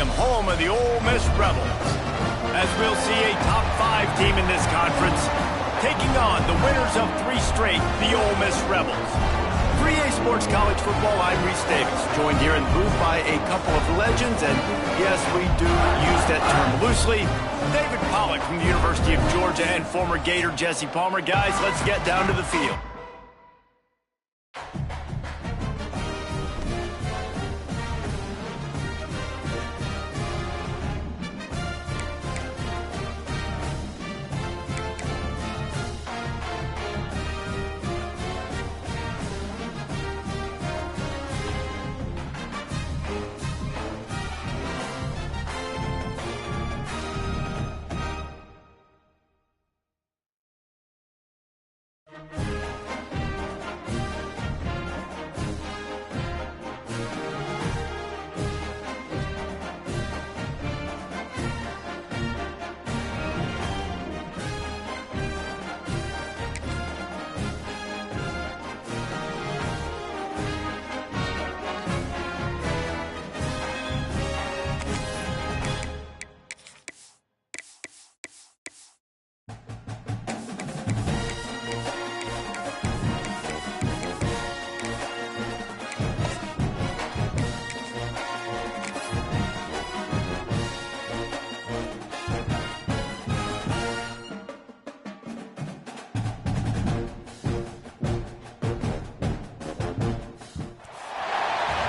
Stadium, home of the Ole Miss Rebels. As we'll see a top 5 team in this conference taking on the winners of 3 straight, the Ole Miss Rebels. 3A Sports College Football, I'm Reese Davis, joined here in the booth by a couple of legends, and yes, we do use that term loosely. David Pollack from the University of Georgia and former Gator Jesse Palmer. Guys, let's get down to the field.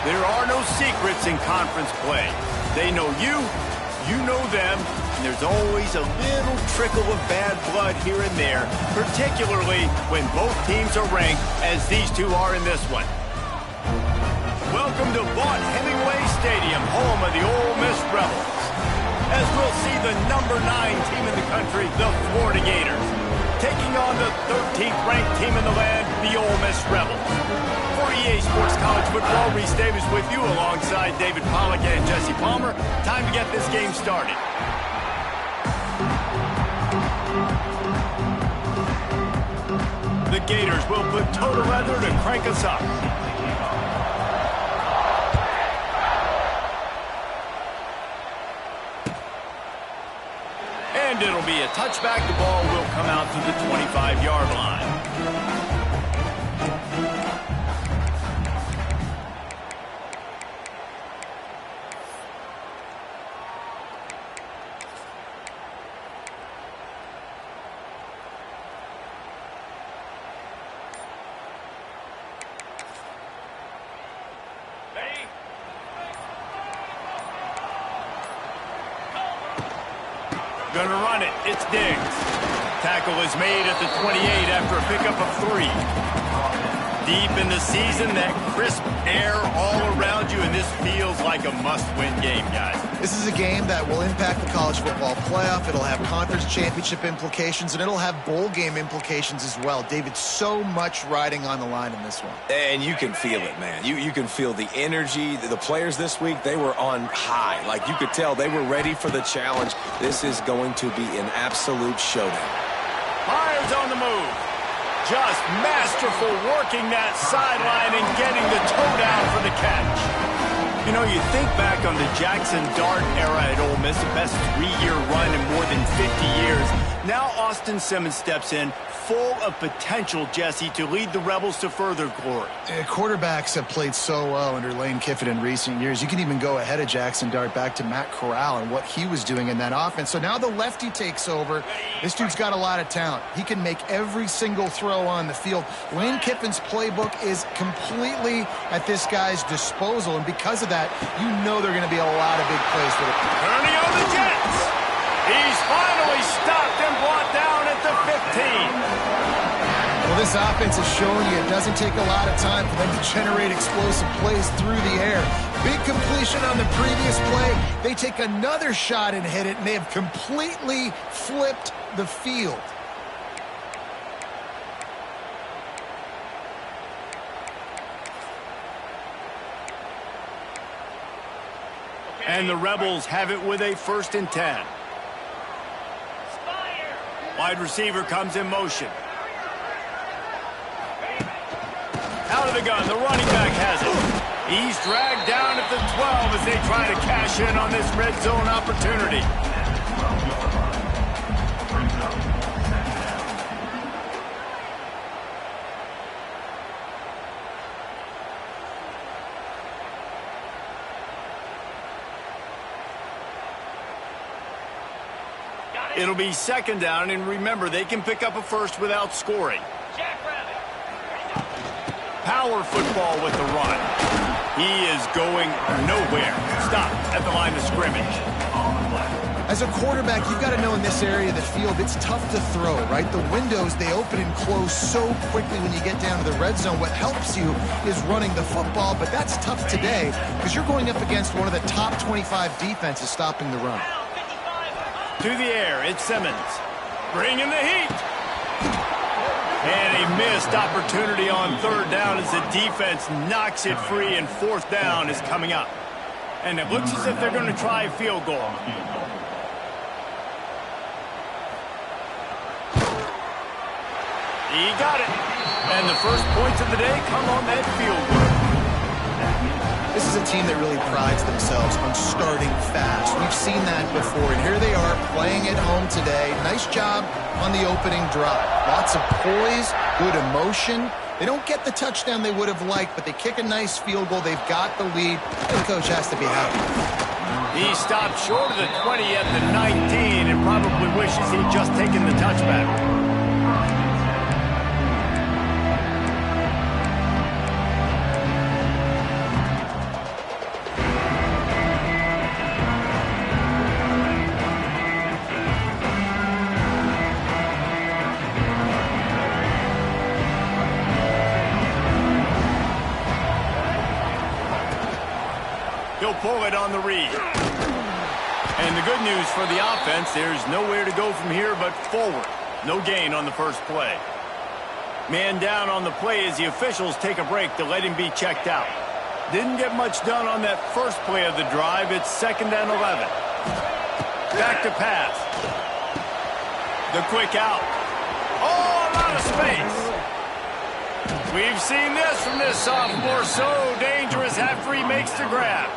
There are no secrets in conference play. They know you, you know them, and there's always a little trickle of bad blood here and there, particularly when both teams are ranked, as these two are in this one. Welcome to Vaught-Hemingway Stadium, home of the Ole Miss Rebels. As we'll see the number 9 team in the country, the Florida Gators, taking on the 13th ranked team in the land, the Ole Miss Rebels. For EA Sports College Football, Reese Davis with you alongside David Pollack and Jesse Palmer. Time to get this game started. The Gators will put toe to leather to crank us up. And it'll be a touchback. The ball will come out to the 25-yard line. Gonna run it. It's Diggs. Tackle is made at the 28 after a pickup of 3. Deep in the season, that crisp air all around you, and this feels like a must-win game, guys. This is a game that will impact the college football playoff. It'll have conference championship implications, and it'll have bowl game implications as well. David, so much riding on the line in this one. And you can feel it, man. You can feel the energy. The players this week, they were on high. Like, you could tell they were ready for the challenge. This is going to be an absolute showdown. Myers on the move. Just masterful working that sideline and getting the toe down for the catch. You know, you think back on the Jackson Dart era at Ole Miss, the best 3-year run in more than 50 years. Now Austin Simmons steps in, full of potential, Jesse, to lead the Rebels to further glory. Quarterbacks have played so well under Lane Kiffin in recent years. You can even go ahead of Jackson Dart back to Matt Corral and what he was doing in that offense. So now the lefty takes over. This dude's got a lot of talent. He can make every single throw on the field. Lane Kiffin's playbook is completely at this guy's disposal, and because of that, you know there are going to be a lot of big plays for it. Turning on the Jets. He's finally stopped and brought down at the 15. Well, this offense has shown you it doesn't take a lot of time for them to generate explosive plays through the air. Big completion on the previous play. They take another shot and hit it, and they have completely flipped the field. And the Rebels have it with a 1st and 10. Wide receiver comes in motion. Out of the gun, the running back has it. He's dragged down at the 12 as they try to cash in on this red zone opportunity. It'll be second down, and remember, they can pick up a first without scoring. Power football with the run. He is going nowhere. Stop at the line of scrimmage. As a quarterback, you've got to know in this area of the field, it's tough to throw, right? The windows, they open and close so quickly when you get down to the red zone. What helps you is running the football, but that's tough today because you're going up against one of the top 25 defenses stopping the run. To the air, it's Simmons. Bringing the heat. And a missed opportunity on third down as the defense knocks it free, and fourth down is coming up. And it looks as if they're going to try a field goal. He got it. And the first points of the day come on that field goal. This is a team that really prides themselves on starting fast. We've seen that before, and here they are playing at home today. Nice job on the opening drive. Lots of poise, good emotion. They don't get the touchdown they would have liked, but they kick a nice field goal. They've got the lead. The coach has to be happy. He stopped short of the 20 at the 19 and probably wishes he'd just taken the touchback. He'll pull it on the read. And the good news for the offense, there's nowhere to go from here but forward. No gain on the first play. Man down on the play as the officials take a break to let him be checked out. Didn't get much done on that first play of the drive. It's 2nd and 11. Back to pass. The quick out. Oh, a lot of space. We've seen this from this sophomore. So dangerous after he makes the grab.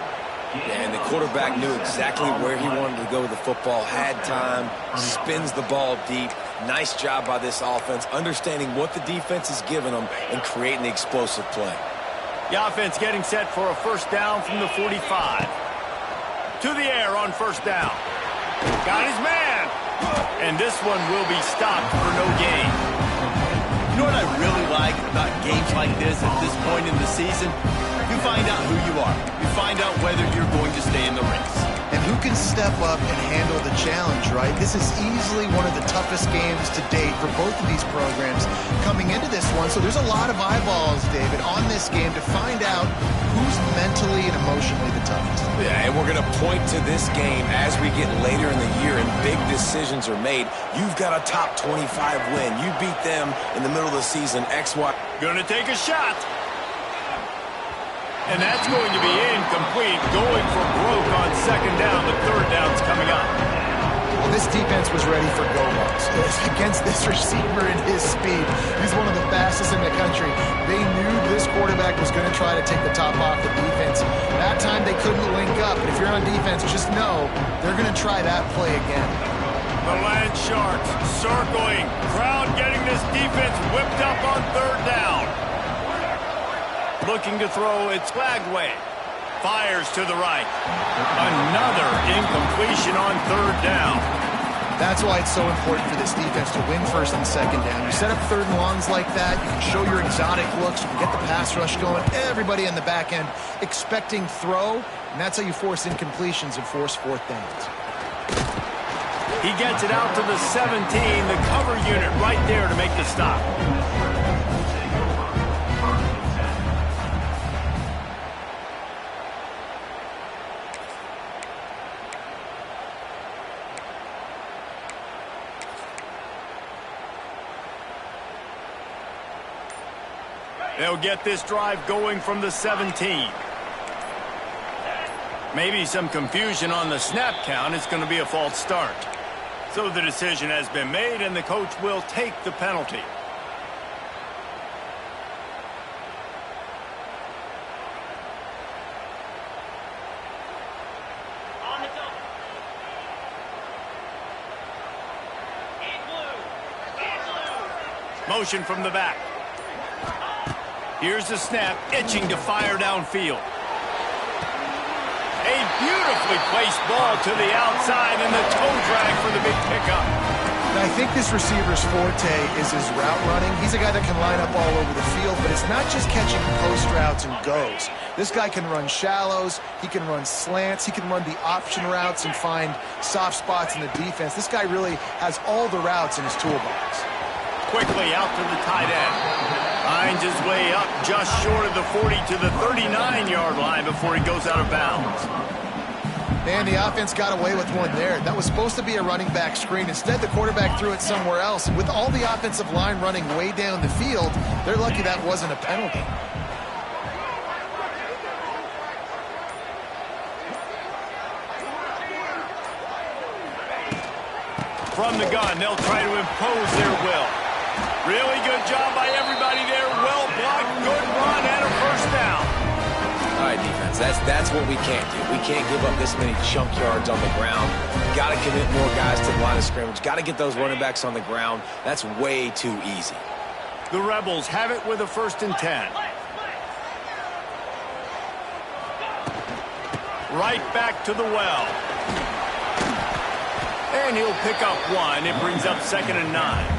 And the quarterback knew exactly where he wanted to go with the football, had time, spins the ball deep. Nice job by this offense, understanding what the defense is giving them and creating the explosive play. The offense getting set for a first down from the 45. To the air on first down. Got his man. And this one will be stopped for no gain. You know what I really like about games like this at this point in the season? You find out who you are. You find out whether you're going to stay in the race. And who can step up and handle the challenge, right? This is easily one of the toughest games to date for both of these programs coming into this one. So there's a lot of eyeballs, David, on this game to find out who's mentally and emotionally the toughest. Yeah, and we're going to point to this game as we get later in the year and big decisions are made. You've got a top 25 win. You beat them in the middle of the season, XY. Gonna take a shot. And that's going to be incomplete. Going for broke on second down. The third down's coming up. Well, this defense was ready for go-balls. Against this receiver and his speed. He's one of the fastest in the country. They knew this quarterback was going to try to take the top off the defense. That time they couldn't link up. But if you're on defense, just know they're going to try that play again. The Land Sharks circling. Crowd getting this defense whipped up on third down. Looking to throw, it's Lagway. Fires to the right. Another incompletion on third down. That's why it's so important for this defense to win first and second down. You set up third and longs like that, you can show your exotic looks, you can get the pass rush going, everybody in the back end expecting throw, and that's how you force incompletions and force fourth downs. He gets it out to the 17, the cover unit right there to make the stop. They'll get this drive going from the 17. Maybe some confusion on the snap count. It's going to be a false start. So the decision has been made, and the coach will take the penalty. Motion from the back. Here's the snap, itching to fire downfield. A beautifully placed ball to the outside and the toe drag for the big pickup. Now, I think this receiver's forte is his route running. He's a guy that can line up all over the field, but it's not just catching post routes and goes. This guy can run shallows, he can run slants, he can run the option routes and find soft spots in the defense. This guy really has all the routes in his toolbox. Quickly out to the tight end. Finds his way up just short of the 40 to the 39-yard line before he goes out of bounds. Man, the offense got away with one there. That was supposed to be a running back screen. Instead, the quarterback threw it somewhere else. And with all the offensive line running way down the field, they're lucky that wasn't a penalty. From the gun, they'll try to impose their will. Really good job by everybody there. Well blocked, good run, and a first down. All right, defense, that's what we can't do. We can't give up this many chunk yards on the ground. Got to commit more guys to the line of scrimmage. Got to get those running backs on the ground. That's way too easy. The Rebels have it with a 1st and 10. Right back to the well. And he'll pick up one. It brings up 2nd and 9.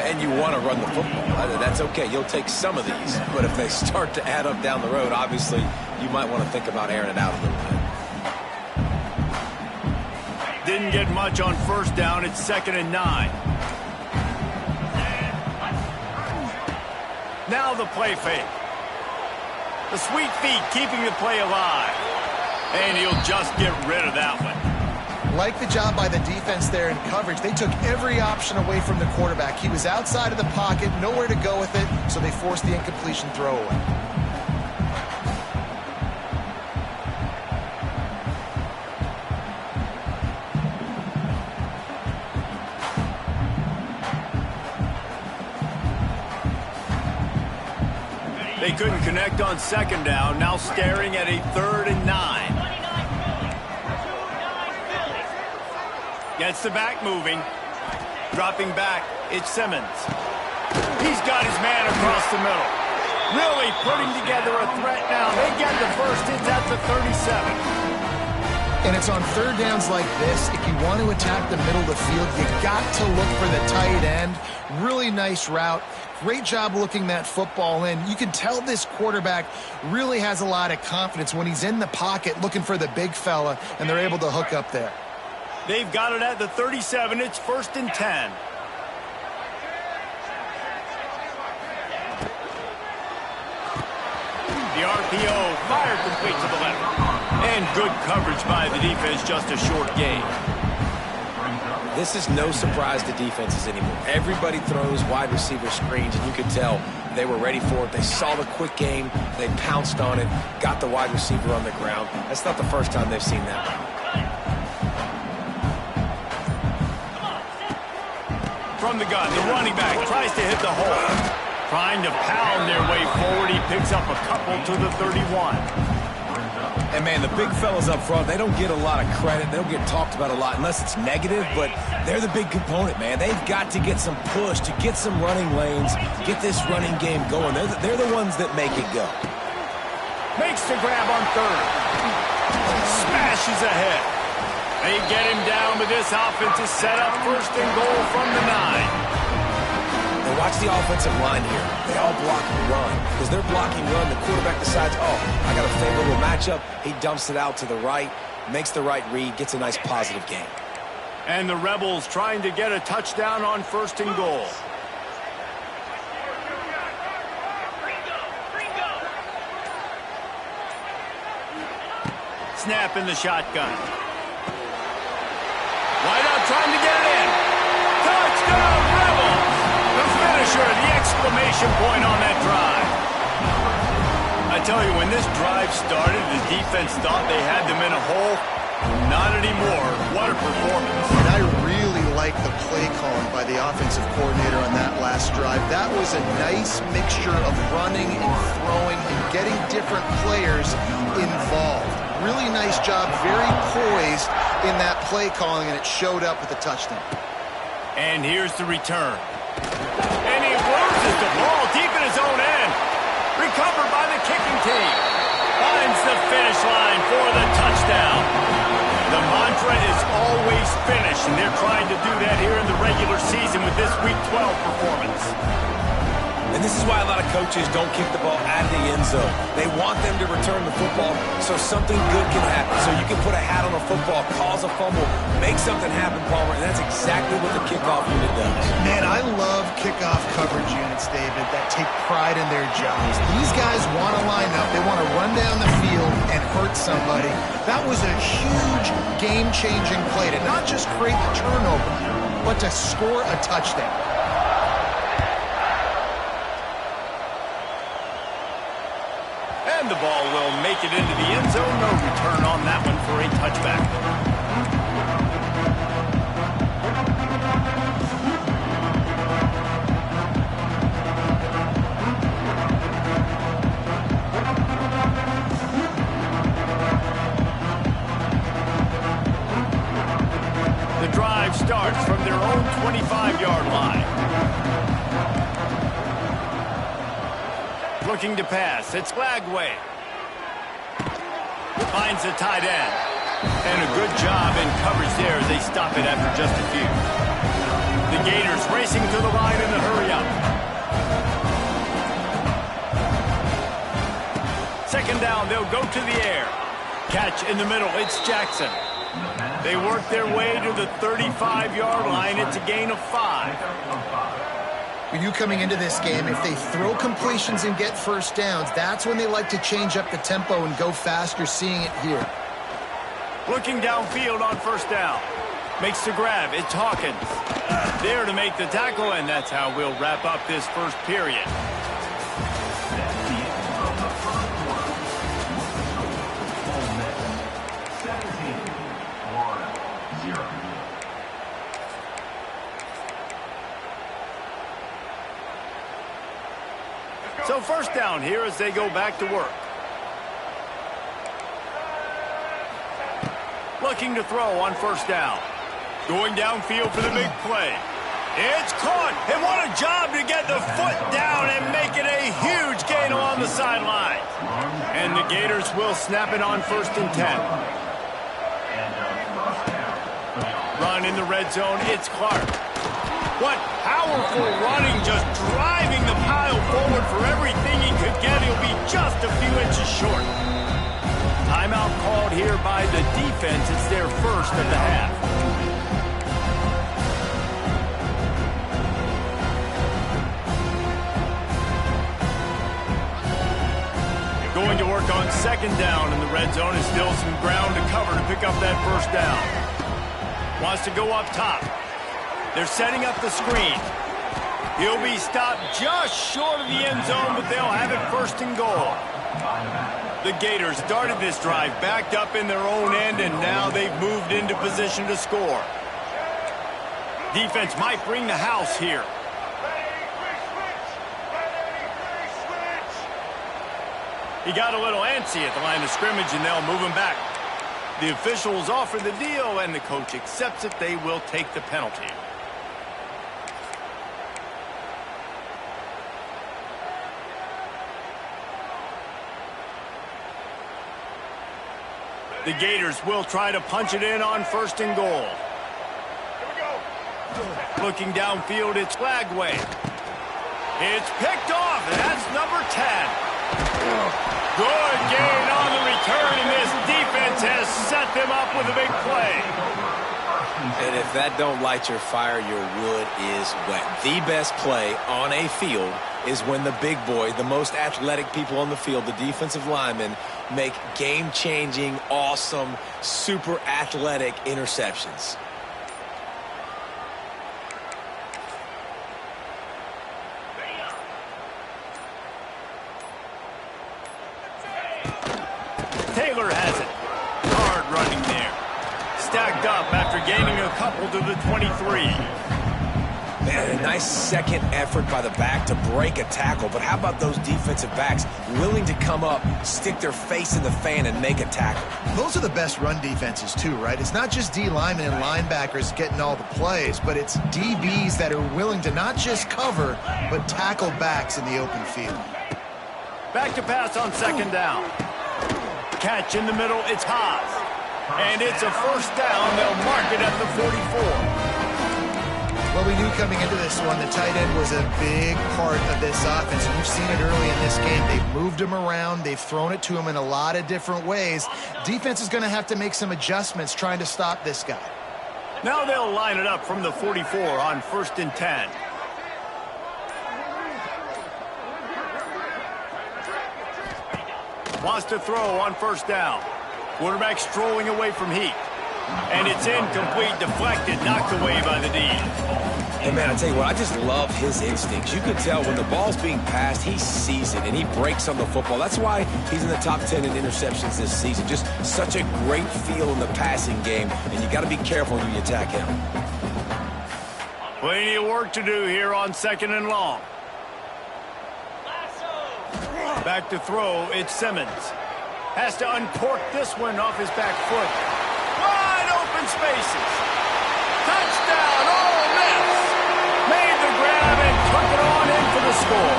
And you want to run the football. That's okay. You'll take some of these. But if they start to add up down the road, obviously, you might want to think about airing it out a little bit. Didn't get much on 1st down. It's 2nd and 9. Now the play fake. The sweet feet keeping the play alive. And he'll just get rid of that one. Like the job by the defense there in coverage. They took every option away from the quarterback. He was outside of the pocket, nowhere to go with it, so they forced the incompletion throwaway. They couldn't connect on 2nd down, now staring at a 3rd and 9. Gets the back moving. Dropping back, it's Simmons. He's got his man across the middle. Really putting together a threat now. They get the first. It's at the 37. And it's on 3rd downs like this. If you want to attack the middle of the field, you got to look for the tight end. Really nice route. Great job looking that football in. You can tell this quarterback really has a lot of confidence when he's in the pocket looking for the big fella, and they're able to hook up there. They've got it at the 37. It's 1st and 10. The RPO fired complete to the left. And good coverage by the defense, just a short gain. This is no surprise to defenses anymore. Everybody throws wide receiver screens, and you could tell they were ready for it. They saw the quick game. They pounced on it, got the wide receiver on the ground. That's not the first time they've seen that. From the gun, the running back tries to hit the hole. Trying to pound their way forward. He picks up a couple to the 31. And, man, the big fellas up front, they don't get a lot of credit. They don't get talked about a lot unless it's negative, but they're the big component, man. They've got to get some push, to get some running lanes, get this running game going. They're the ones that make it go. Makes the grab on 3rd. Smashes ahead. They get him down, but this offense is set up 1st and goal from the 9. And watch the offensive line here. They all block and run. Because they're blocking run, the quarterback decides, oh, I got a favorable matchup. He dumps it out to the right, makes the right read, gets a nice positive gain. And the Rebels trying to get a touchdown on 1st and goal. Snap in the shotgun. Wide out trying to get it in. Touchdown, Rebels! The finisher, the exclamation point on that drive. I tell you, when this drive started, the defense thought they had them in a hole. Not anymore. What a performance. And I really like the play calling by the offensive coordinator on that last drive. That was a nice mixture of running and throwing and getting different players involved. Really nice job, very poised in that play calling, and it showed up with a touchdown. And here's the return. loses the ball deep in his own end. Recovered by the kicking team. Finds the finish line for the touchdown. The mantra is always finish, and they're trying to do that here in the regular season with this Week 12 performance. And this is why a lot of coaches don't kick the ball out of the end zone. They want them to return the football so something good can happen. So you can put a hat on a football, cause a fumble, make something happen, Palmer, and that's exactly what the kickoff unit does. Man, I love kickoff coverage units, David, that take pride in their jobs. These guys want to line up. They want to run down the field and hurt somebody. That was a huge game-changing play to not just create the turnover, but to score a touchdown. And the ball will make it into the end zone. No return on that one for a touchback. The drive starts from their own 25-yard line. Looking to pass. It's Lagway. Finds the tight end. And a good job in coverage there as they stop it after just a few. The Gators racing to the line in the hurry-up. Second down, they'll go to the air. Catch in the middle. It's Jackson. They work their way to the 35-yard line. It's a gain of 5. We knew coming into this game, if they throw completions and get first downs, that's when they like to change up the tempo and go fast. You're seeing it here. Looking downfield on first down. Makes the grab. It's Hawkins. There to make the tackle, and that's how we'll wrap up this first period. So first down here as they go back to work. Looking to throw on first down. Going downfield for the big play. It's caught, and what a job to get the foot down and make it a huge gain along the sideline. And the Gators will snap it on 1st and 10. Run in the red zone, it's Clark. What powerful running, just driving the pile forward for everything he could get. He'll be just a few inches short. Timeout called here by the defense. It's their first of the half. Going to work on second down in the red zone. And still some ground to cover to pick up that first down. Wants to go up top. They're setting up the screen. He'll be stopped just short of the end zone, but they'll have it 1st and goal. The Gators started this drive backed up in their own end, and now they've moved into position to score. Defense might bring the house here. He got a little antsy at the line of scrimmage, and they'll move him back. The officials offer the deal, and the coach accepts it. They will take the penalty. The Gators will try to punch it in on 1st and goal. Looking downfield, it's Lagway. It's picked off, and that's number 10. Good gain on the return, and this defense has set them up with a big play. And if that don't light your fire, your wood is wet. The best play on a field is when the big boy, the most athletic people on the field, the defensive linemen, make game-changing, awesome, super athletic interceptions. Taylor has it. Hard running there. Stacked up after gaining a couple to the 23. Man, a nice second effort by the back to break a tackle. But how about those defensive backs willing to come up, stick their face in the fan, and make a tackle? Those are the best run defenses too, right? It's not just D linemen and linebackers getting all the plays, but it's DBs that are willing to not just cover, but tackle backs in the open field. Back to pass on second down. Catch in the middle, it's Haas. And it's a first down. They'll mark it at the 44. Well, we knew coming into this one the tight end was a big part of this offense. We've seen it early in this game. They've moved him around. They've thrown it to him in a lot of different ways. Defense is going to have to make some adjustments trying to stop this guy. Now they'll line it up from the 44 on 1st and 10. Wants to throw on first down. Quarterback strolling away from Heath. And it's incomplete, deflected, knocked away by the D. Hey, man, I tell you what, I just love his instincts. You can tell when the ball's being passed, he sees it, and he breaks on the football. That's why he's in the top 10 in interceptions this season. Just such a great feel in the passing game, and you got to be careful when you attack him. Plenty of work to do here on 2nd and long. Back to throw, it's Simmons. Has to uncork this one off his back foot. Wide open spaces. Touchdown, Ole Miss. Made the grab and took it on in for the score.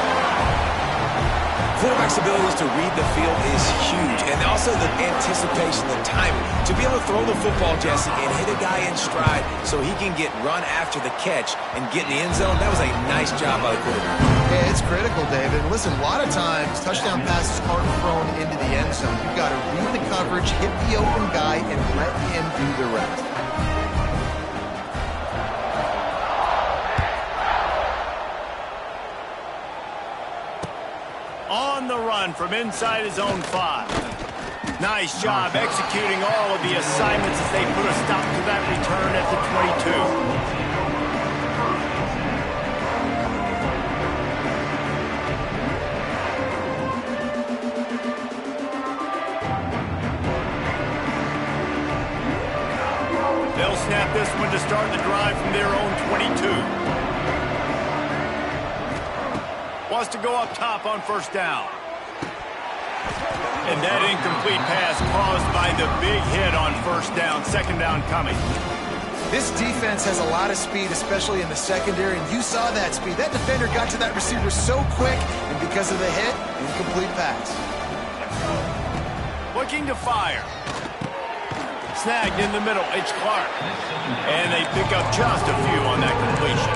Quarterback's abilities to read the field is huge, and also the anticipation, the timing. To be able to throw the football, Jesse, and hit a guy in stride so he can get run after the catch and get in the end zone, that was a nice job by the quarterback. Yeah, it's critical, David. Listen, a lot of times, touchdown passes aren't thrown into the end zone. You've got to read the coverage, hit the open guy, and let him do the rest. On the run from inside his own 5. Nice job executing all of the assignments as they put a stop to that return at the 22. They'll snap this one to start the drive from their own 22. Wants to go up top on first down. And that incomplete pass caused by the big hit on first down. 2nd down coming. This defense has a lot of speed, especially in the secondary, and you saw that speed. That defender got to that receiver so quick, and because of the hit, incomplete pass. Looking to fire. Snagged in the middle, it's Clark. And they pick up just a few on that completion.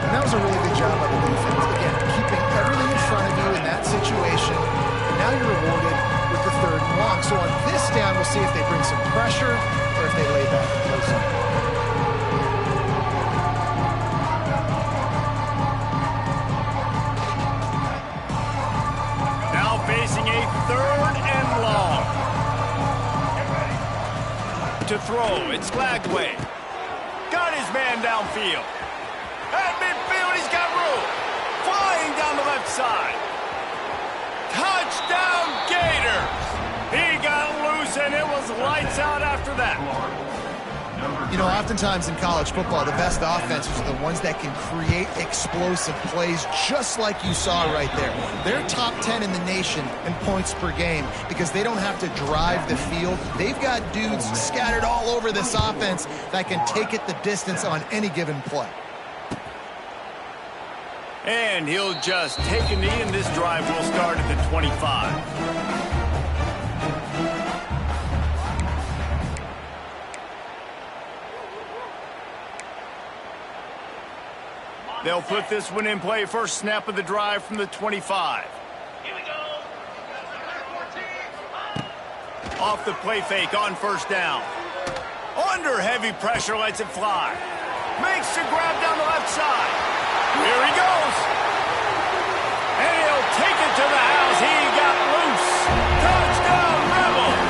And that was a really good job by the defense. Again, keeping everything in front of you in that situation. And now you're rewarded with the 3rd and long. So on this down, we'll see if they bring some pressure or if they lay back and play something. Now facing a 3rd and long. To throw, it's Lagway. Got his man downfield. At midfield, he's got room. Flying down the left side. Touchdown, Gators. He got loose, and it was lights out after that. You know, oftentimes in college football, the best offenses are the ones that can create explosive plays just like you saw right there. They're top 10 in the nation in points per game because they don't have to drive the field. They've got dudes scattered all over this offense that can take it the distance on any given play. And he'll just take a knee, and this drive will start at the 25. They'll put this one in play. First snap of the drive from the 25. Here we go. Off the play fake on first down. Under heavy pressure, lets it fly. Makes the grab down the left side. Here he goes. And he'll take it to the house. He got loose. Touchdown, Rebels.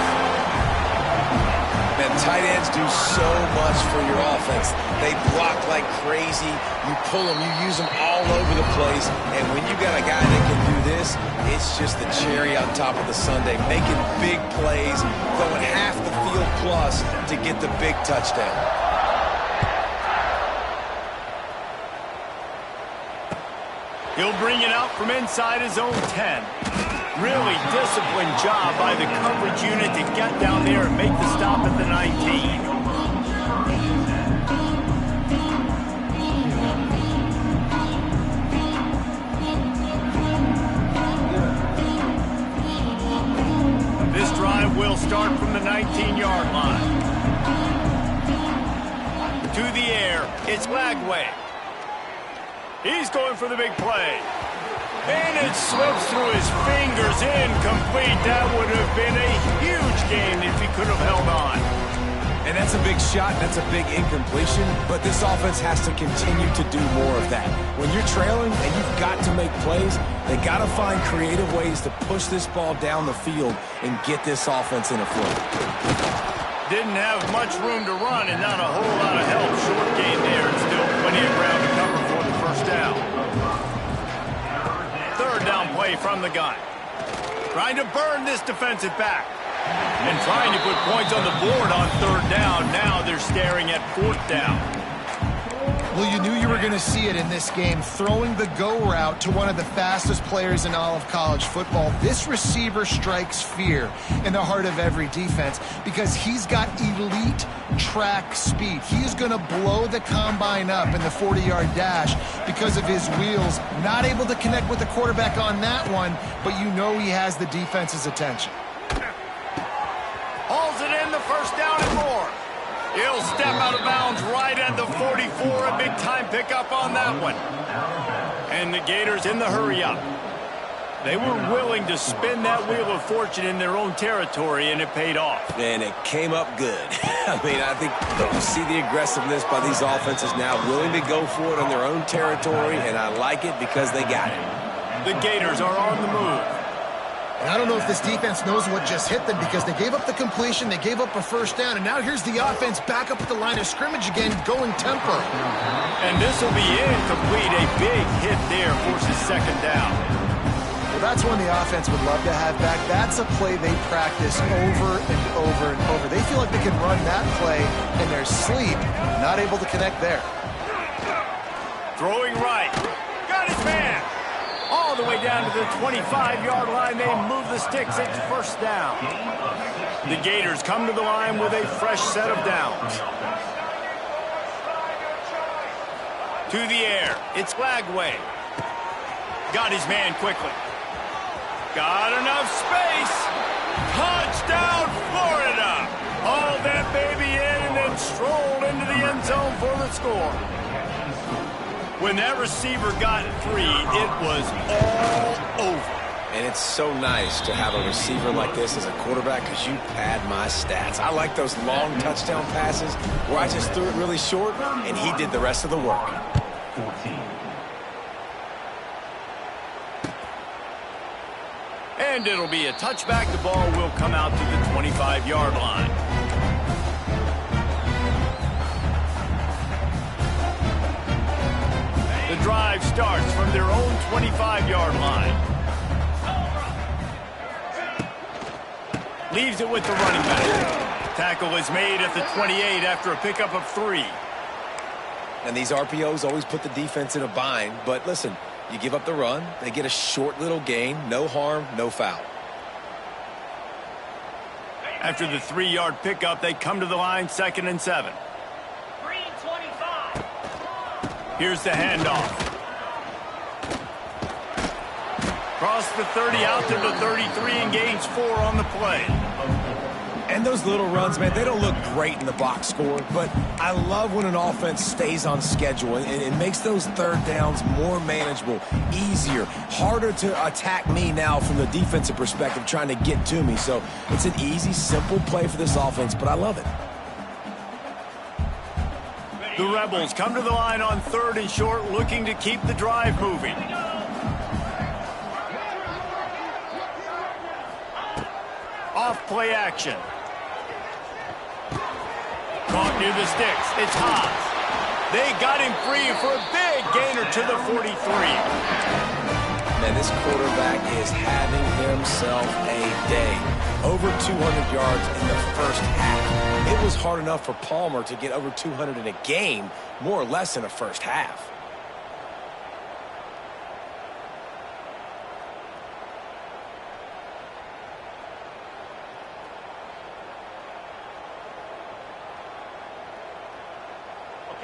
Man, tight ends do so much for your offense. They block like crazy. You pull them, you use them all over the place. And when you got a guy that can do this, it's just the cherry on top of the sundae. Making big plays, going half the field plus to get the big touchdown. He'll bring it out from inside his own 10. Really disciplined job by the coverage unit to get down there and make the stop at the 19. This drive will start from the 19-yard line. To the air, it's Lagway. He's going for the big play. And it slips through his fingers, incomplete. That would have been a huge game if he could have held on. And that's a big shot, that's a big incompletion, but this offense has to continue to do more of that. When you're trailing and you've got to make plays, they got to find creative ways to push this ball down the field and get this offense in a flow. Didn't have much room to run and not a whole lot of help. Short gain there and still plenty of ground to cover for the first down. Third down play from the gun. Trying to burn this defensive back. And trying to put points on the board on third down. Now they're staring at fourth down. Well, you knew you were going to see it in this game, throwing the go route to one of the fastest players in all of college football. This receiver strikes fear in the heart of every defense because he's got elite track speed. He's going to blow the combine up in the 40-yard dash because of his wheels. Not able to connect with the quarterback on that one, but you know he has the defense's attention. Hauls it in, the first down and more. He'll step out of bounds right at the 44. A big-time pickup on that one. And the Gators in the hurry-up. They were willing to spin that wheel of fortune in their own territory, and it paid off. And it came up good. I mean, I think you see the aggressiveness by these offenses now, willing to go for it on their own territory, and I like it because they got it. The Gators are on the move. And I don't know if this defense knows what just hit them because they gave up the completion, they gave up a first down, and now here's the offense back up at the line of scrimmage again, going tempo. And this will be incomplete. A big hit there forces second down. Well, that's one the offense would love to have back. That's a play they practice over and over and over. They feel like they can run that play in their sleep, not able to connect there. Throwing right. Got his man. All the way down to the 25-yard line. They move the sticks. It's first down. The Gators come to the line with a fresh set of downs. To the air. It's Lagway. Got his man quickly. Got enough space. Touchdown, Florida. Hauled that baby in and then strolled into the end zone for the score. When that receiver got free, it was all over. And it's so nice to have a receiver like this as a quarterback because you pad my stats. I like those long touchdown passes where I just threw it really short and he did the rest of the work. 14. And it'll be a touchback. The ball will come out to the 25-yard line. The drive starts from their own 25-yard line. Leaves it with the running back. Tackle is made at the 28 after a pickup of 3. And these RPOs always put the defense in a bind. But listen, you give up the run, they get a short little gain, no harm, no foul. After the 3-yard pickup, they come to the line, 2nd and 7. Here's the handoff. Cross the 30 out to the 33 and gains 4 on the play. And those little runs, man, they don't look great in the box score, but I love when an offense stays on schedule and it makes those third downs more manageable, easier, harder to attack me now from the defensive perspective trying to get to me. So it's an easy, simple play for this offense, but I love it. The Rebels come to the line on 3rd and short, looking to keep the drive moving. Off play action. Caught near the sticks. It's Haas. They got him free for a big gainer to the 43. Man, this quarterback is having himself a day. Over 200 yards in the first half. It was hard enough for Palmer to get over 200 in a game, more or less in a first half.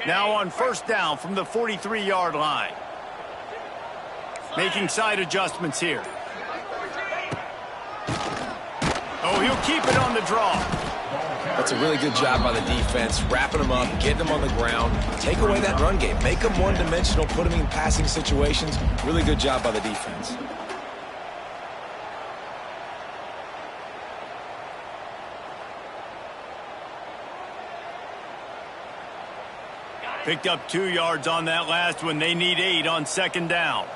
Now on first down from the 43-yard line. Making side adjustments here. Oh, he'll keep it on the draw. That's a really good job by the defense, wrapping them up, getting them on the ground. Take away that run game. Make them one-dimensional, put them in passing situations. Really good job by the defense. Picked up 2 yards on that last one. They need 8 on second down.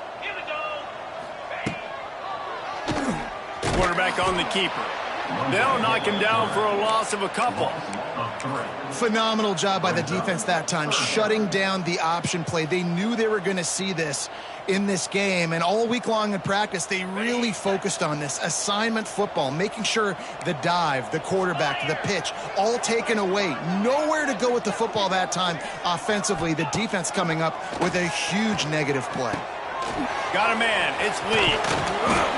Quarterback on the keeper. They'll knock him down for a loss of a couple. Phenomenal job by the defense that time, shutting down the option play. They knew they were going to see this in this game, and all week long in practice, they really focused on this assignment football, making sure the dive, the quarterback, the pitch, all taken away. Nowhere to go with the football that time offensively. The defense coming up with a huge negative play. Got a man. It's Lee.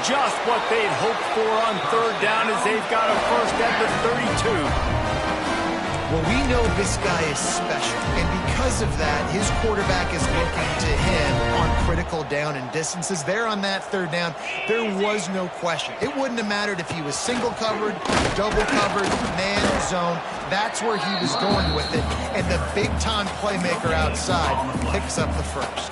Just what they'd hoped for on third down as they've got a first at the 32. Well, we know this guy is special, and because of that, his quarterback is looking to him on critical down and distances. There on that third down, there was no question. It wouldn't have mattered if he was single covered, double covered, man zone. That's where he was going with it, and the big-time playmaker outside picks up the first.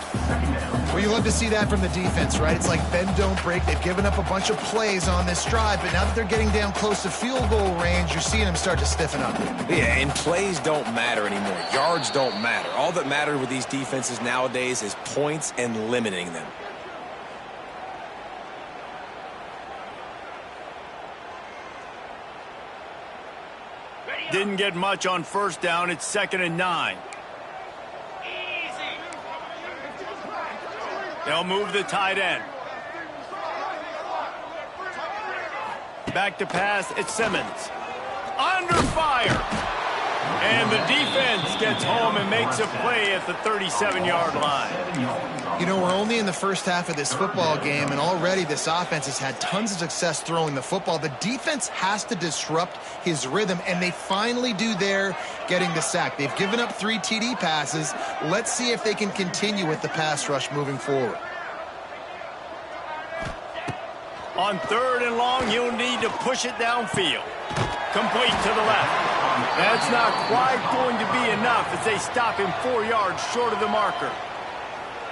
Well, you love to see that from the defense, right? It's like bend, don't break. They've given up a bunch of plays on this drive, but now that they're getting down close to field goal range, you're seeing them start to stiffen up. Yeah, and plays don't matter anymore. Yards don't matter. All that matters with these defenses nowadays is points and limiting them. Didn't get much on first down. It's 2nd and 9. They'll move the tight end. Back to pass, it's Simmons. Under fire. And the defense gets home and makes a play at the 37-yard line. You know, we're only in the first half of this football game, and already this offense has had tons of success throwing the football. The defense has to disrupt his rhythm, and they finally do there, getting the sack. They've given up 3 TD passes. Let's see if they can continue with the pass rush moving forward. On third and long, he'll need to push it downfield. Complete to the left. That's not quite going to be enough as they stop him 4 yards short of the marker.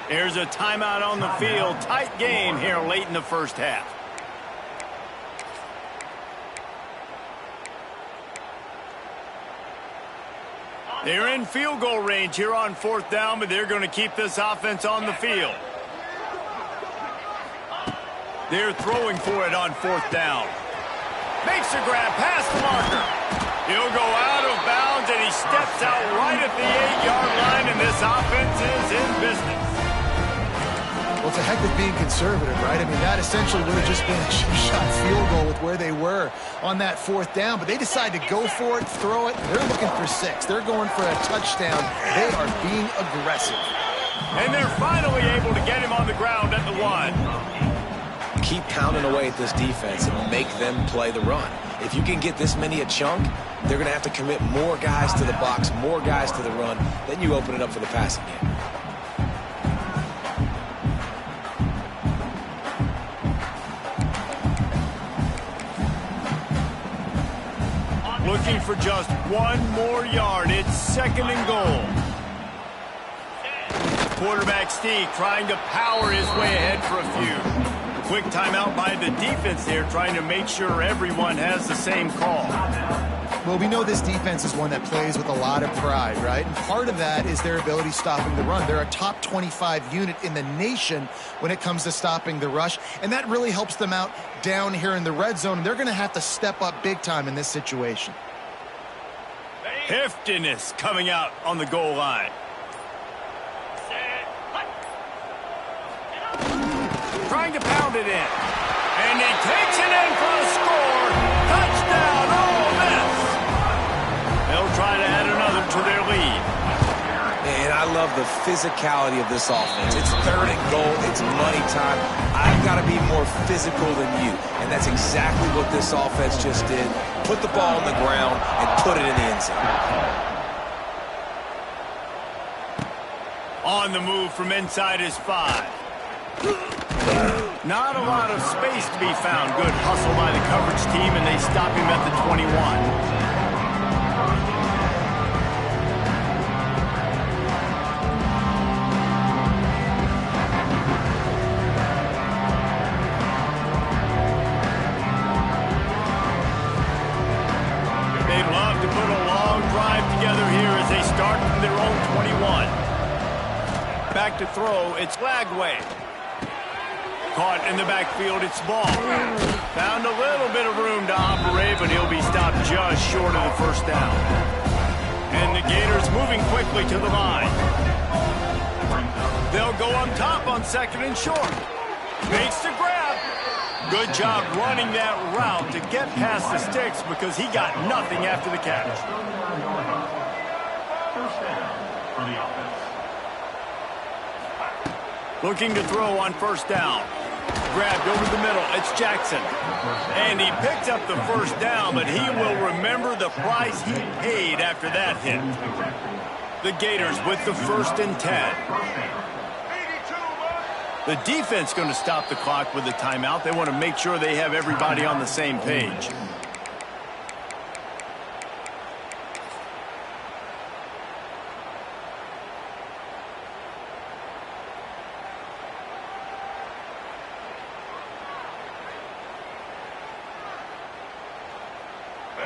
There's a timeout on the field. Tight game here late in the first half. They're in field goal range here on fourth down, but they're going to keep this offense on the field. They're throwing for it on fourth down. Makes a grab past the marker. He'll go out of bounds, and he steps out right at the 8-yard line, and this offense is in business. Well, it's a heck of being conservative, right? I mean, that essentially would have just been a cheap-shot field goal with where they were on that fourth down, but they decide to go for it, throw it. They're looking for 6. They're going for a touchdown. They are being aggressive. And they're finally able to get him on the ground at the 1. Keep pounding away at this defense and make them play the run. If you can get this many a chunk, they're going to have to commit more guys to the box, more guys to the run. Then you open it up for the passing game. Looking for just 1 more yard. It's 2nd and goal. Quarterback Steve trying to power his way ahead for a few. Quick timeout by the defense there, trying to make sure everyone has the same call. Well, we know this defense is one that plays with a lot of pride, right? And part of that is their ability stopping the run. They're a top 25 unit in the nation when it comes to stopping the rush, and that really helps them out down here in the red zone. And they're going to have to step up big time in this situation. Heftiness coming out on the goal line. Trying to pound it in. And he takes it in for a score. Touchdown, Ole Miss. They'll try to add another to their lead. And I love the physicality of this offense. It's 3rd and goal. It's money time. I've got to be more physical than you. And that's exactly what this offense just did. Put the ball on the ground and put it in the end zone. On the move from inside his 5. Not a lot of space to be found. Good hustle by the coverage team, and they stop him at the 21. Back to throw, it's Lagway. Caught in the backfield, it's Ball. Found a little bit of room to operate, but he'll be stopped just short of the first down. And the Gators moving quickly to the line. They'll go on top on 2nd and short. Makes the grab. Good job running that route to get past the sticks because he got nothing after the catch. First down for the offense. Looking to throw on 1st down. Grabbed over the middle. It's Jackson. And he picked up the 1st down, but he will remember the price he paid after that hit. The Gators with the 1st and 10. The defense going to stop the clock with a timeout. They want to make sure they have everybody on the same page.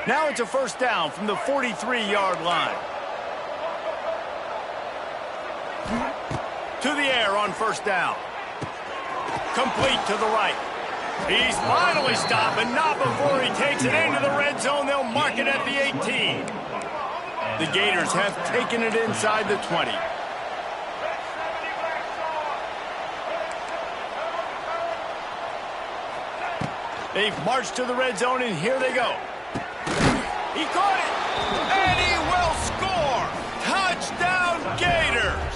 Now it's a 1st down from the 43-yard line. To the air on 1st down. Complete to the right. He's finally stopped, and not before he takes it into the red zone. They'll mark it at the 18. The Gators have taken it inside the 20. They've marched to the red zone, and here they go. He caught it, and he will score. Touchdown, Gators.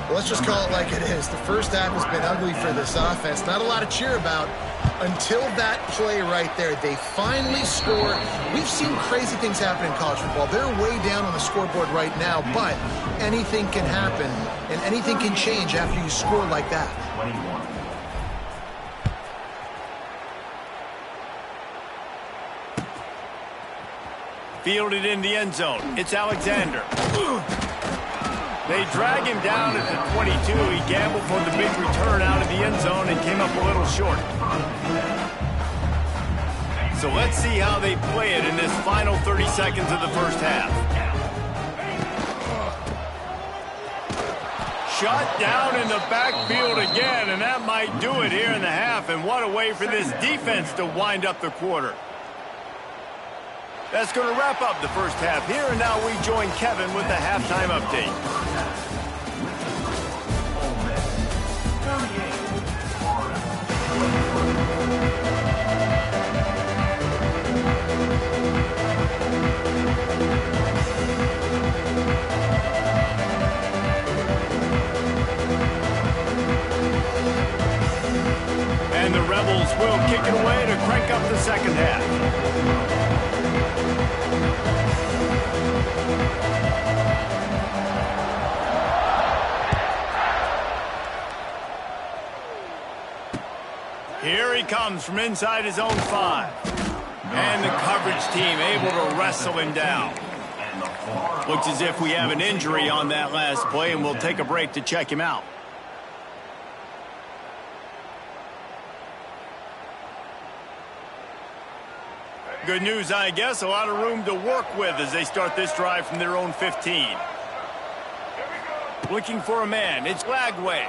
Well, let's just call it like it is. The first half has been ugly for this offense. Not a lot to cheer about until that play right there. They finally scored. We've seen crazy things happen in college football. They're way down on the scoreboard right now, but anything can happen, and anything can change after you score like that. 21. Fielded in the end zone. It's Alexander. They drag him down at the 22. He gambled for the big return out of the end zone and came up a little short. So let's see how they play it in this final 30 seconds of the first half. Shut down in the backfield again, and that might do it here in the half. And what a way for this defense to wind up the quarter. That's going to wrap up the first half here, and now we join Kevin with the halftime update. And the Rebels will kick it away to crank up the second half. Here he comes from inside his own 5. And the coverage team able to wrestle him down. Looks as if we have an injury on that last play, and we'll take a break to check him out. Good news, I guess. A lot of room to work with as they start this drive from their own 15. Looking for a man. It's Lagway.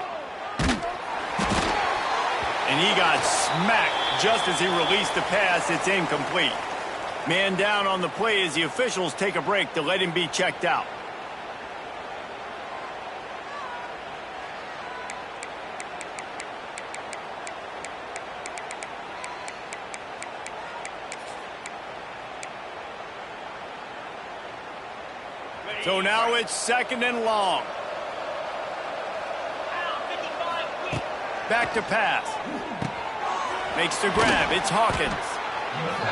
And he got smacked just as he released the pass. It's incomplete. Man down on the play as the officials take a break to let him be checked out. So now it's 2nd and long. Back to pass. Makes the grab. It's Hawkins.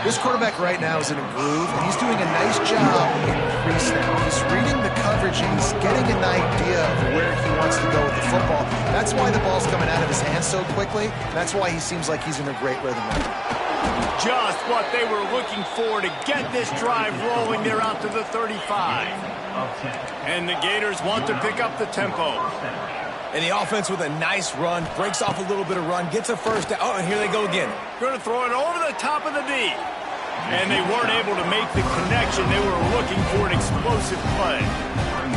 This quarterback right now is in a groove, and he's doing a nice job in pre-snap. He's reading the coverage, and he's getting getting an idea of where he wants to go with the football. That's why the ball's coming out of his hands so quickly. That's why he seems like he's in a great rhythm right now. Just what they were looking for to get this drive rolling. They're out to the 35. And the Gators want to pick up the tempo. And the offense with a nice run, breaks off a little bit of run, gets a first down. Oh, and here they go again. Going to throw it over the top of the D. And they weren't able to make the connection. They were looking for an explosive play.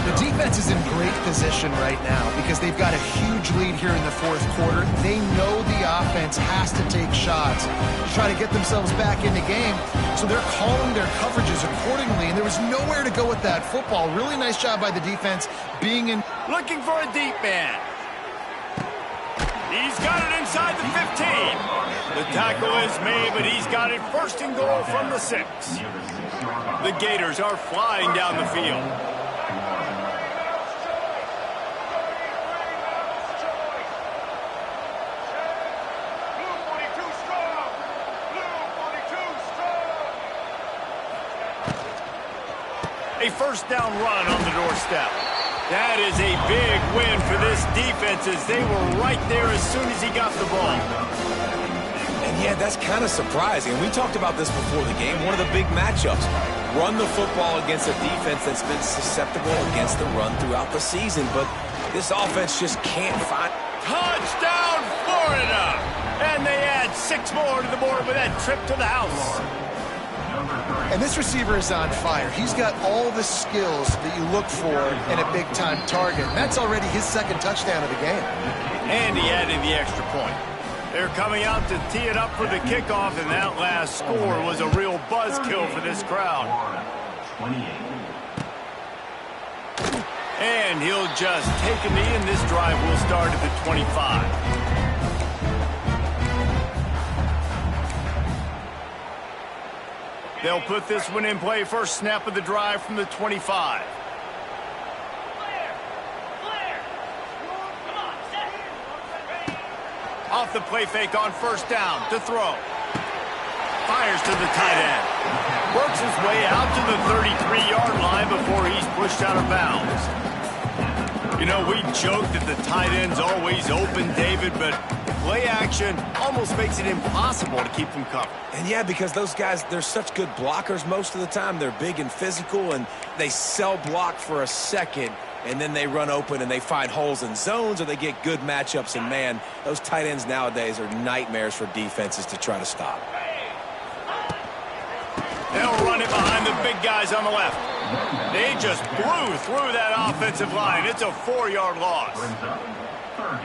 The defense is in great position right now because they've got a huge lead here in the fourth quarter. They know the offense has to take shots to try to get themselves back in the game. So they're calling their coverages accordingly, and there was nowhere to go with that football. Really nice job by the defense being in. Looking for a deep man. He's got it inside the 15. The tackle is made, but he's got it first and goal from the 6. The Gators are flying down the field. A first down run on the doorstep. That is a big win for this defense as they were right there as soon as he got the ball. And yeah, that's kind of surprising. And we talked about this before the game. One of the big matchups. Run the football against a defense that's been susceptible against the run throughout the season. But this offense just can't find. Touchdown, Florida! And they add 6 more to the board with that trip to the house. And this receiver is on fire. He's got all the skills that you look for in a big-time target. And that's already his second touchdown of the game. And he added the extra point. They're coming out to tee it up for the kickoff, and that last score was a real buzzkill for this crowd. And he'll just take a knee, and this drive will start at the 25. They'll put this one in play. First snap of the drive from the 25. Off the play fake on first down to throw. Fires to the tight end. Works his way out to the 33-yard line before he's pushed out of bounds. You know, we joke that the tight end's always open, David, but play action almost makes it impossible to keep them covered. And yeah, because those guys, they're such good blockers most of the time. They're big and physical, and they sell block for a second, and then they run open and they find holes in zones, or they get good matchups. And man, those tight ends nowadays are nightmares for defenses to try to stop. They'll run it behind the big guys on the left. They just blew through that offensive line. It's a 4-yard loss.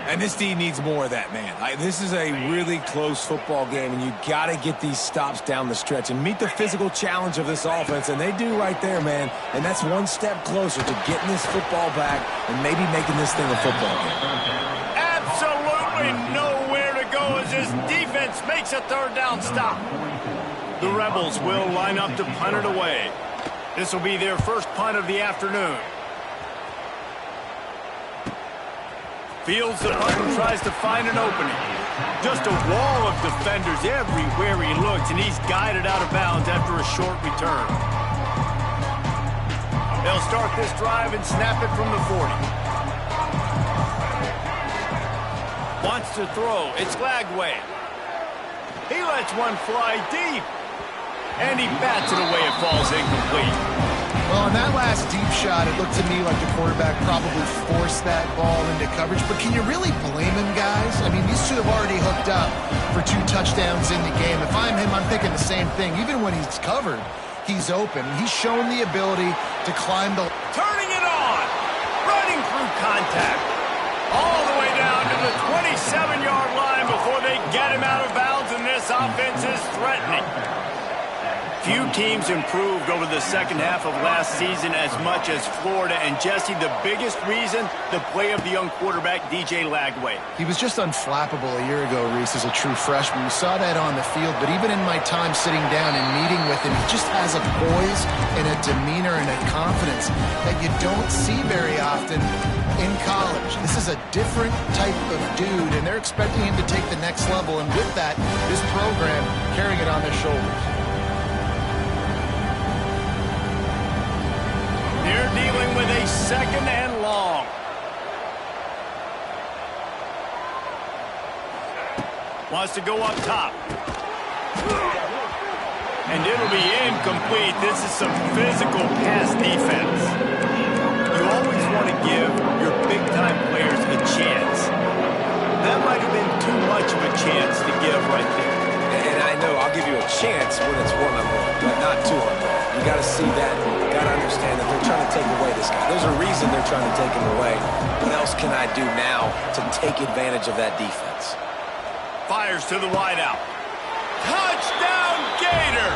And this D needs more of that, man. This is a really close football game, and you got to get these stops down the stretch and meet the physical challenge of this offense, and they do right there, man. And that's one step closer to getting this football back and maybe making this thing a football game. Absolutely nowhere to go as this defense makes a third down stop. The Rebels will line up to punt it away. This will be their first punt of the afternoon. Fields the punt and tries to find an opening. Just a wall of defenders everywhere he looks, and he's guided out of bounds after a short return. They'll start this drive and snap it from the 40. Wants to throw. It's Lagway. He lets one fly deep. And he bats it away. It falls incomplete. Well, in that last deep shot, it looked to me like the quarterback probably forced that ball into coverage. But can you really blame him, guys? I mean, these two have already hooked up for 2 touchdowns in the game. If I'm him, I'm thinking the same thing. Even when he's covered, he's open. He's shown the ability to climb the... Turning it on. Running through contact. All the way down to the 27-yard line before they get him out of bounds, and this offense is threatening. Few teams improved over the second half of last season as much as Florida. And, Jesse, the biggest reason, the play of the young quarterback, DJ Lagway. He was just unflappable a year ago, Reese, as a true freshman. We saw that on the field, but even in my time sitting down and meeting with him, he just has a poise and a demeanor and a confidence that you don't see very often in college. This is a different type of dude, and they're expecting him to take the next level. And with that, this program carrying it on their shoulders. They're dealing with a second and long. Wants to go up top. And it'll be incomplete. This is some physical pass defense. You always want to give your big-time players a chance. That might have been too much of a chance to give right there. And I know I'll give you a chance when it's 1-on-1, but not 2-on-1. You got to see that. You got to understand that they're trying to take away this guy. There's a reason they're trying to take him away. What else can I do now to take advantage of that defense? Fires to the wideout. Touchdown, Gators!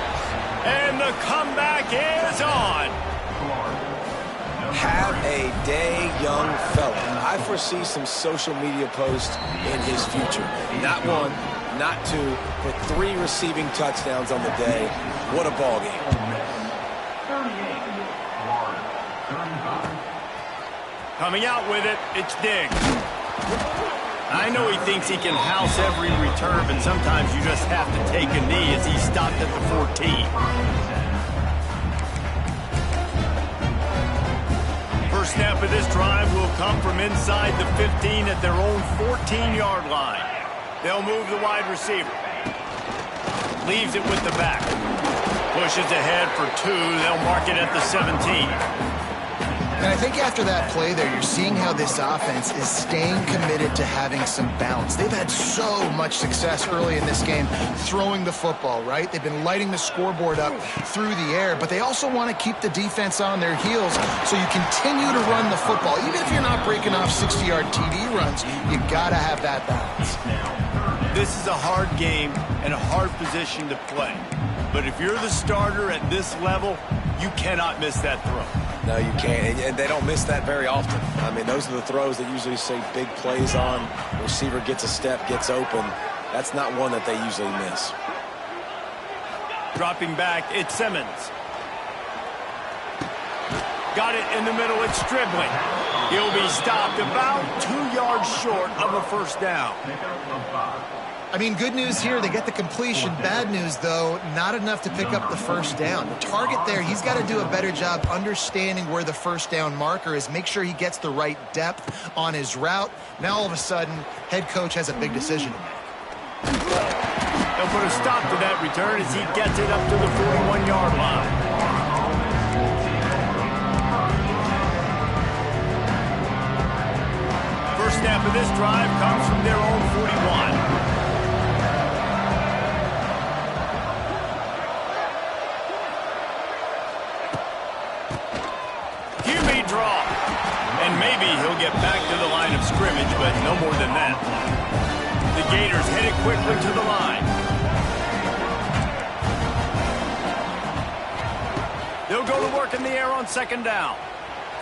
And the comeback is on. Have a day, young fella. I foresee some social media posts in his future. Not 1, not 2, but 3 receiving touchdowns on the day. What a ball game. 38, Florida, 35. Coming out with it, it's Diggs. I know he thinks he can house every return, but sometimes you just have to take a knee as he stopped at the 14. First snap of this drive will come from inside the 15 at their own 14-yard line. They'll move the wide receiver. Leaves it with the back. Pushes ahead for 2. They'll mark it at the 17. And I think after that play there, you're seeing how this offense is staying committed to having some balance. They've had so much success early in this game throwing the football, right? They've been lighting the scoreboard up through the air, but they also want to keep the defense on their heels so you continue to run the football. Even if you're not breaking off 60-yard TD runs, you got to have that balance. This is a hard game and a hard position to play. But if you're the starter at this level, you cannot miss that throw. No, you can't, and they don't miss that very often. I mean, those are the throws that usually say big plays on. The receiver gets a step, gets open. That's not one that they usually miss. Dropping back, it's Simmons. Got it in the middle, it's Stribling. He'll be stopped about 2 yards short of a first down. I mean, good news here, they get the completion. Bad news, though, not enough to pick up the first down. The target there, he's got to do a better job understanding where the first down marker is, make sure he gets the right depth on his route. Now, all of a sudden, head coach has a big decision to make. They'll put a stop to that return as he gets it up to the 41-yard line. First snap of this drive comes from their own 41. Draw. And maybe he'll get back to the line of scrimmage, but no more than that. The Gators headed quickly to the line. They'll go to work in the air on second down.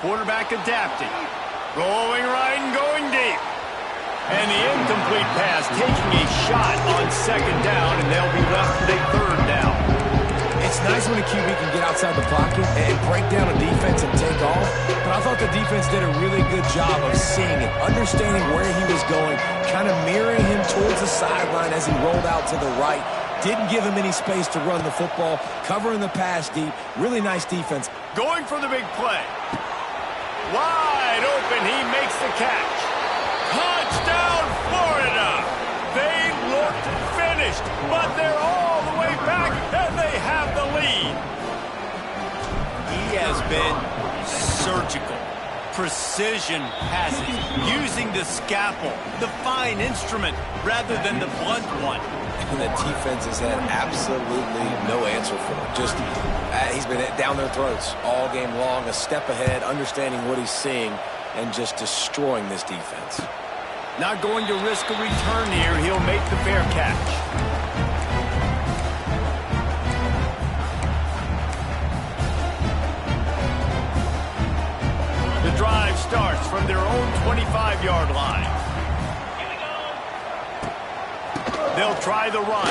Quarterback adapting. Rolling right and going deep. And the incomplete pass taking a shot on second down, and they'll be left with a third down. It's nice when a QB can get outside the pocket and break down a defense and take off, but I thought the defense did a really good job of seeing it, understanding where he was going, kind of mirroring him towards the sideline as he rolled out to the right. Didn't give him any space to run the football, covering the pass deep. Really nice defense. Going for the big play. Wide open, he makes the catch. Touchdown, Florida! They looked finished, but they're all the way back, and they have the lead. He has been surgical. Precision passes, using the scalpel, the fine instrument, rather than the blunt one. And the defense has had absolutely no answer for him. Just, he's been down their throats all game long, a step ahead, understanding what he's seeing, and just destroying this defense. Not going to risk a return here. He'll make the fair catch. The drive starts from their own 25-yard line. They'll try the run.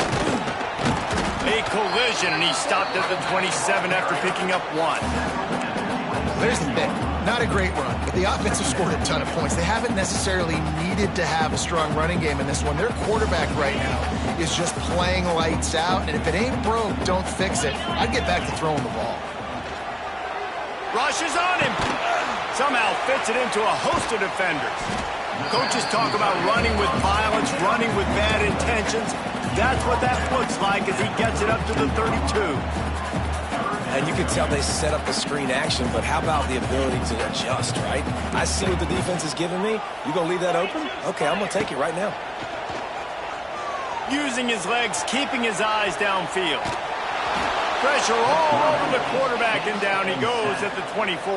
A collision, and he stopped at the 27 after picking up 1. There's the thing. Not a great run, but the offense has scored a ton of points. They haven't necessarily needed to have a strong running game in this one. Their quarterback right now is just playing lights out, and if it ain't broke, don't fix it. I'd get back to throwing the ball. Rushes on him. Somehow fits it into a host of defenders. Coaches talk about running with violence, running with bad intentions. That's what that looks like as he gets it up to the 32. And you can tell they set up the screen action, but how about the ability to adjust, right? I see what the defense is giving me. You gonna leave that open? Okay, I'm gonna take it right now. Using his legs, keeping his eyes downfield. Pressure all over the quarterback, and down he goes at the 24.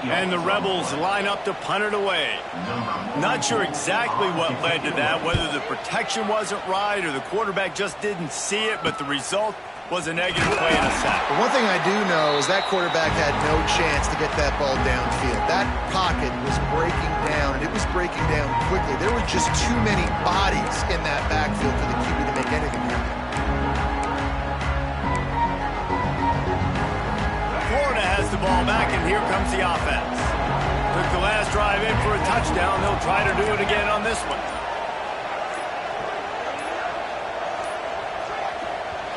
And the Rebels line up to punt it away. Not sure exactly what led to that, whether the protection wasn't right or the quarterback just didn't see it, but the result was a negative play and a sack. But one thing I do know is that quarterback had no chance to get that ball downfield. That pocket was breaking down, and it was breaking down quickly. There were just too many bodies in that backfield for the QB to make anything happen. Florida has the ball back, and here comes the offense. Took the last drive in for a touchdown. They'll try to do it again on this one.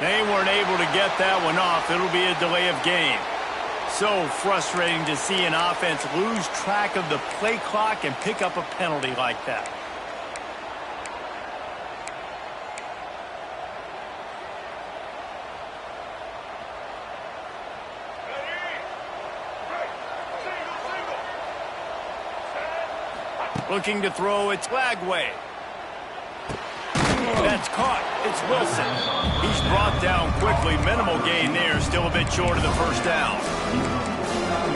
They weren't able to get that one off. It'll be a delay of game. So frustrating to see an offense lose track of the play clock and pick up a penalty like that. Looking to throw, it's Lagway. That's caught. It's Wilson. He's brought down quickly. Minimal gain there. Still a bit short of the first down.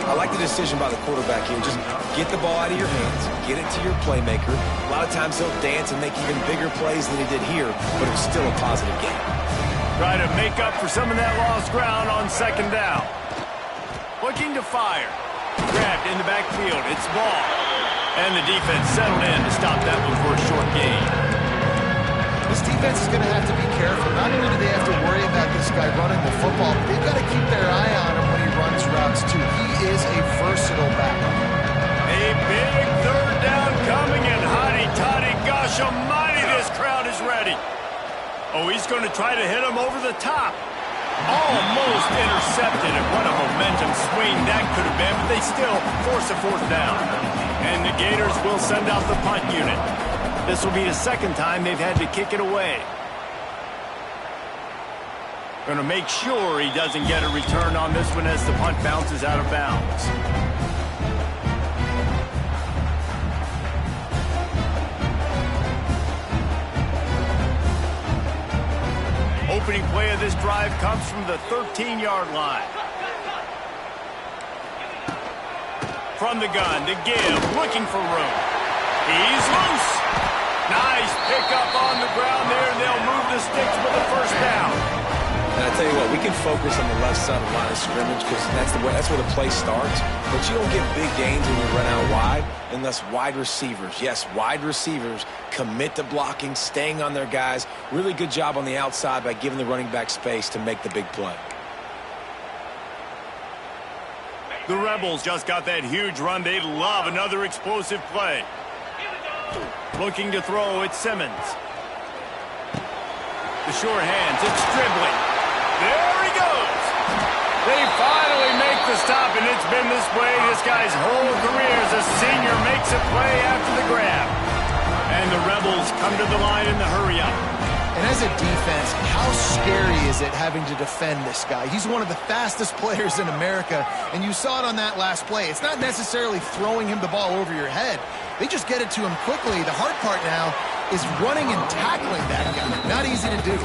I like the decision by the quarterback here. Just get the ball out of your hands. Get it to your playmaker. A lot of times he'll dance and make even bigger plays than he did here, but it's still a positive game. Try to make up for some of that lost ground on second down. Looking to fire. Grabbed in the backfield. It's ball. And the defense settled in to stop that one for a short gain. This defense is going to have to be careful. Not only do they have to worry about this guy running the football, but they've got to keep their eye on him when he runs routes, too. He is a versatile back. A big third down coming, and hotty-toddy, gosh almighty, this crowd is ready. Oh, he's going to try to hit him over the top. Almost intercepted, and what a momentum swing that could have been, but they still force a fourth down. And the Gators will send out the punt unit. This will be the second time they've had to kick it away. Going to make sure he doesn't get a return on this one as the punt bounces out of bounds. Opening play of this drive comes from the 13-yard line. From the gun to give, looking for room. He's loose. Nice pickup on the ground there, and they'll move the sticks for the first down. And I tell you what, we can focus on the left side of the line of scrimmage because that's where the play starts. But you don't get big gains when you run out wide unless wide receivers, yes, wide receivers, commit to blocking, staying on their guys. Really good job on the outside by giving the running back space to make the big play. The Rebels just got that huge run. They love another explosive play. Looking to throw, it's Simmons. The short hands, it's dribbling. There he goes. They finally make the stop, and it's been this way this guy's whole career as a senior makes a play after the grab. And the Rebels come to the line in the hurry-up. And as a defense, how scary is it having to defend this guy? He's one of the fastest players in America, and you saw it on that last play. It's not necessarily throwing him the ball over your head. They just get it to him quickly. The hard part now is running and tackling that guy. Not easy to do.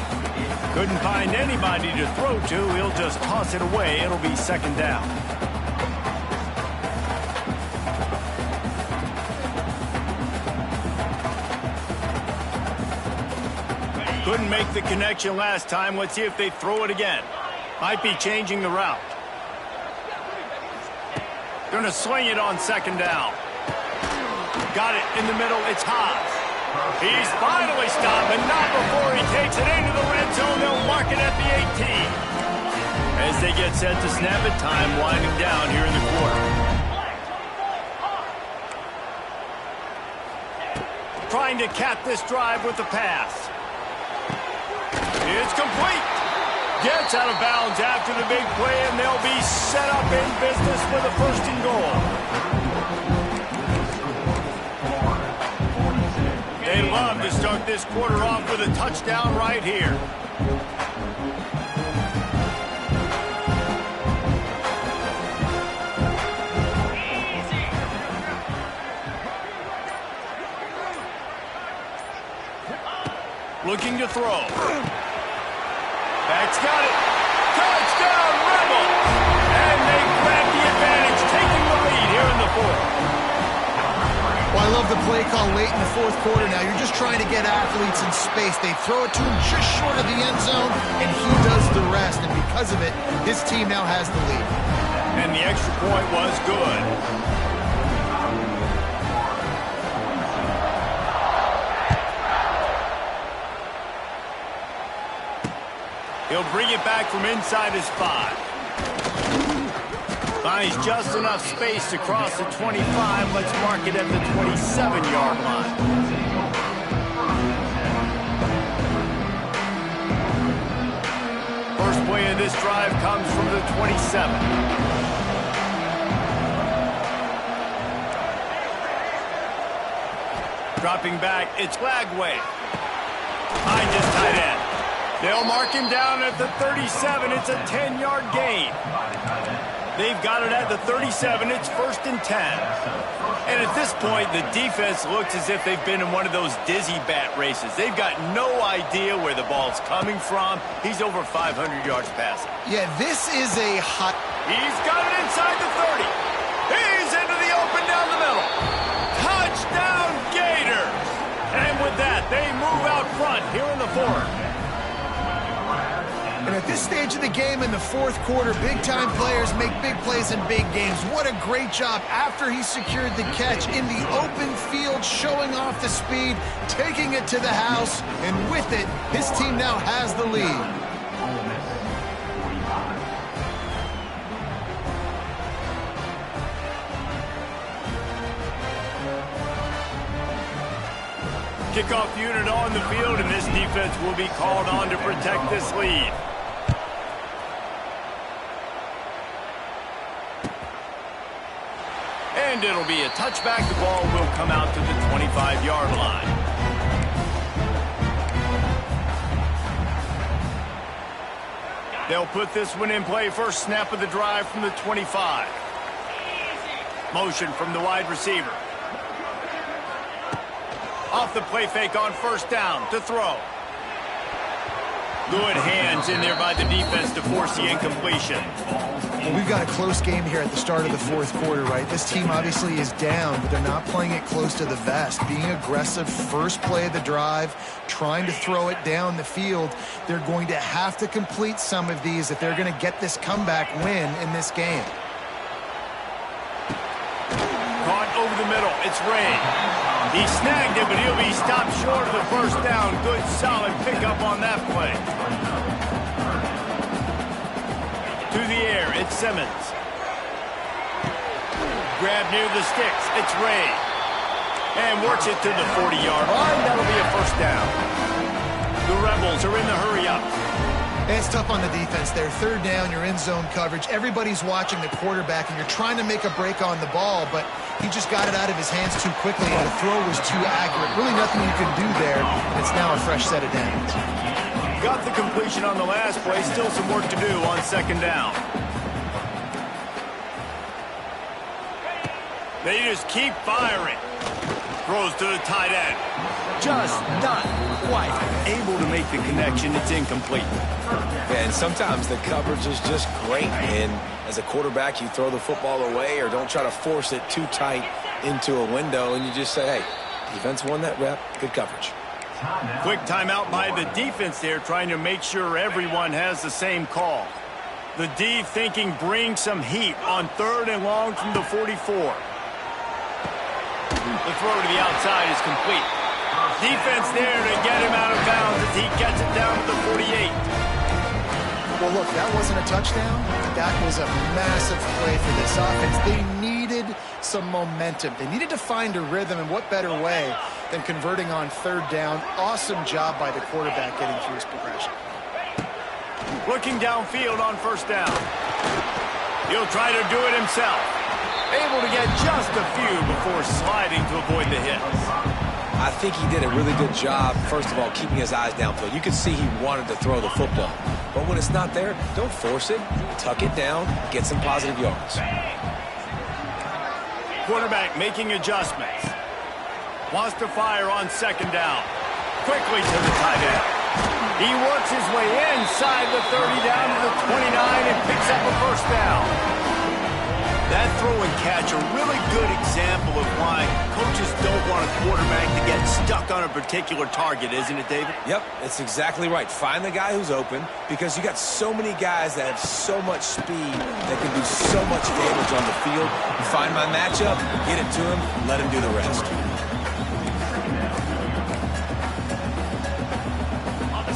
Couldn't find anybody to throw to. He'll just toss it away. It'll be second down. Couldn't make the connection last time. Let's see if they throw it again. Might be changing the route. Gonna swing it on second down. Got it in the middle. It's Haas. He's finally stopped, but not before he takes it into the red zone. They'll mark it at the 18. As they get set to snap it, time winding down here in the quarter. Trying to cap this drive with the pass. It's complete. Gets out of bounds after the big play, and they'll be set up in business with a first and goal. this quarter off with a touchdown right here. Looking to throw. Back's got it. Touchdown, Rebels! And they grab the advantage, taking the lead here in the fourth. Well, I love the play call late in the fourth quarter now. You're just trying to get athletes in space. They throw it to him just short of the end zone, and he does the rest. And because of it, his team now has the lead. And the extra point was good. He'll bring it back from inside his 5. Finds just enough space to cross the 25. Let's mark it at the 27-yard line. First play of this drive comes from the 27. Dropping back, it's Lagway. Behind his tight end. They'll mark him down at the 37. It's a 10-yard gain. They've got it at the 37. It's 1st and 10. And at this point, the defense looks as if they've been in one of those dizzy bat races. They've got no idea where the ball's coming from. He's over 500 yards passing. Yeah, this is a hot... He's got it inside the 30. He's into the open down the middle. Touchdown, Gators! And with that, they move out front here in the fourth. And at this stage of the game in the fourth quarter, big-time players make big plays in big games. What a great job after he secured the catch in the open field, showing off the speed, taking it to the house, and with it, his team now has the lead. Kickoff unit on the field, and this defense will be called on to protect this lead. And it'll be a touchback. The ball will come out to the 25-yard line. They'll put this one in play. First snap of the drive from the 25. Motion from the wide receiver. Off the play fake on first down to throw. Good hands in there by the defense to force the incompletion. Well, we've got a close game here at the start of the fourth quarter, right? This team obviously is down, but they're not playing it close to the vest. Being aggressive, first play of the drive, trying to throw it down the field. They're going to have to complete some of these if they're going to get this comeback win in this game. Caught over the middle. It's Ray. He snagged it, but he'll be stopped short of the first down. Good, solid pickup on that play. To the air, it's Simmons. Grab near the sticks, it's Ray. And works it to the 40-yard line. That'll be a first down. The Rebels are in the hurry-up. It's tough on the defense there. Third down, you're in zone coverage. Everybody's watching the quarterback, and you're trying to make a break on the ball, but he just got it out of his hands too quickly, and the throw was too accurate. Really nothing you can do there, and it's now a fresh set of downs. Got the completion on the last play. Still some work to do on second down. They just keep firing. Throws to the tight end. Just not quite able to make the connection. It's incomplete. And sometimes the coverage is just great. And as a quarterback, you throw the football away or don't try to force it too tight into a window. And you just say, hey, defense won that rep. Good coverage. Quick timeout by the defense there, trying to make sure everyone has the same call. The D thinking bring some heat on 3rd and long from the 44. The throw to the outside is complete. Defense there to get him out of bounds as he gets it down to the 48. Well, look, that wasn't a touchdown. That was a massive play for this offense. They needed some momentum. They needed to find a rhythm, and what better way than converting on 3rd down. Awesome job by the quarterback getting through his progression. Looking downfield on 1st down. He'll try to do it himself. Able to get just a few before sliding to avoid the hits. I think he did a really good job, first of all, keeping his eyes downfield. You could see he wanted to throw the football. But when it's not there, don't force it. Tuck it down, get some positive yards. Quarterback making adjustments. Wants to fire on second down. Quickly to the tight end. He works his way inside the 30 down to the 29 and picks up a first down. That throw and catch, a really good example of why coaches don't want a quarterback to get stuck on a particular target, isn't it, David? Yep, it's exactly right. Find the guy who's open, because you got so many guys that have so much speed that can do so much damage on the field. You find my matchup, get it to him, and let him do the rest.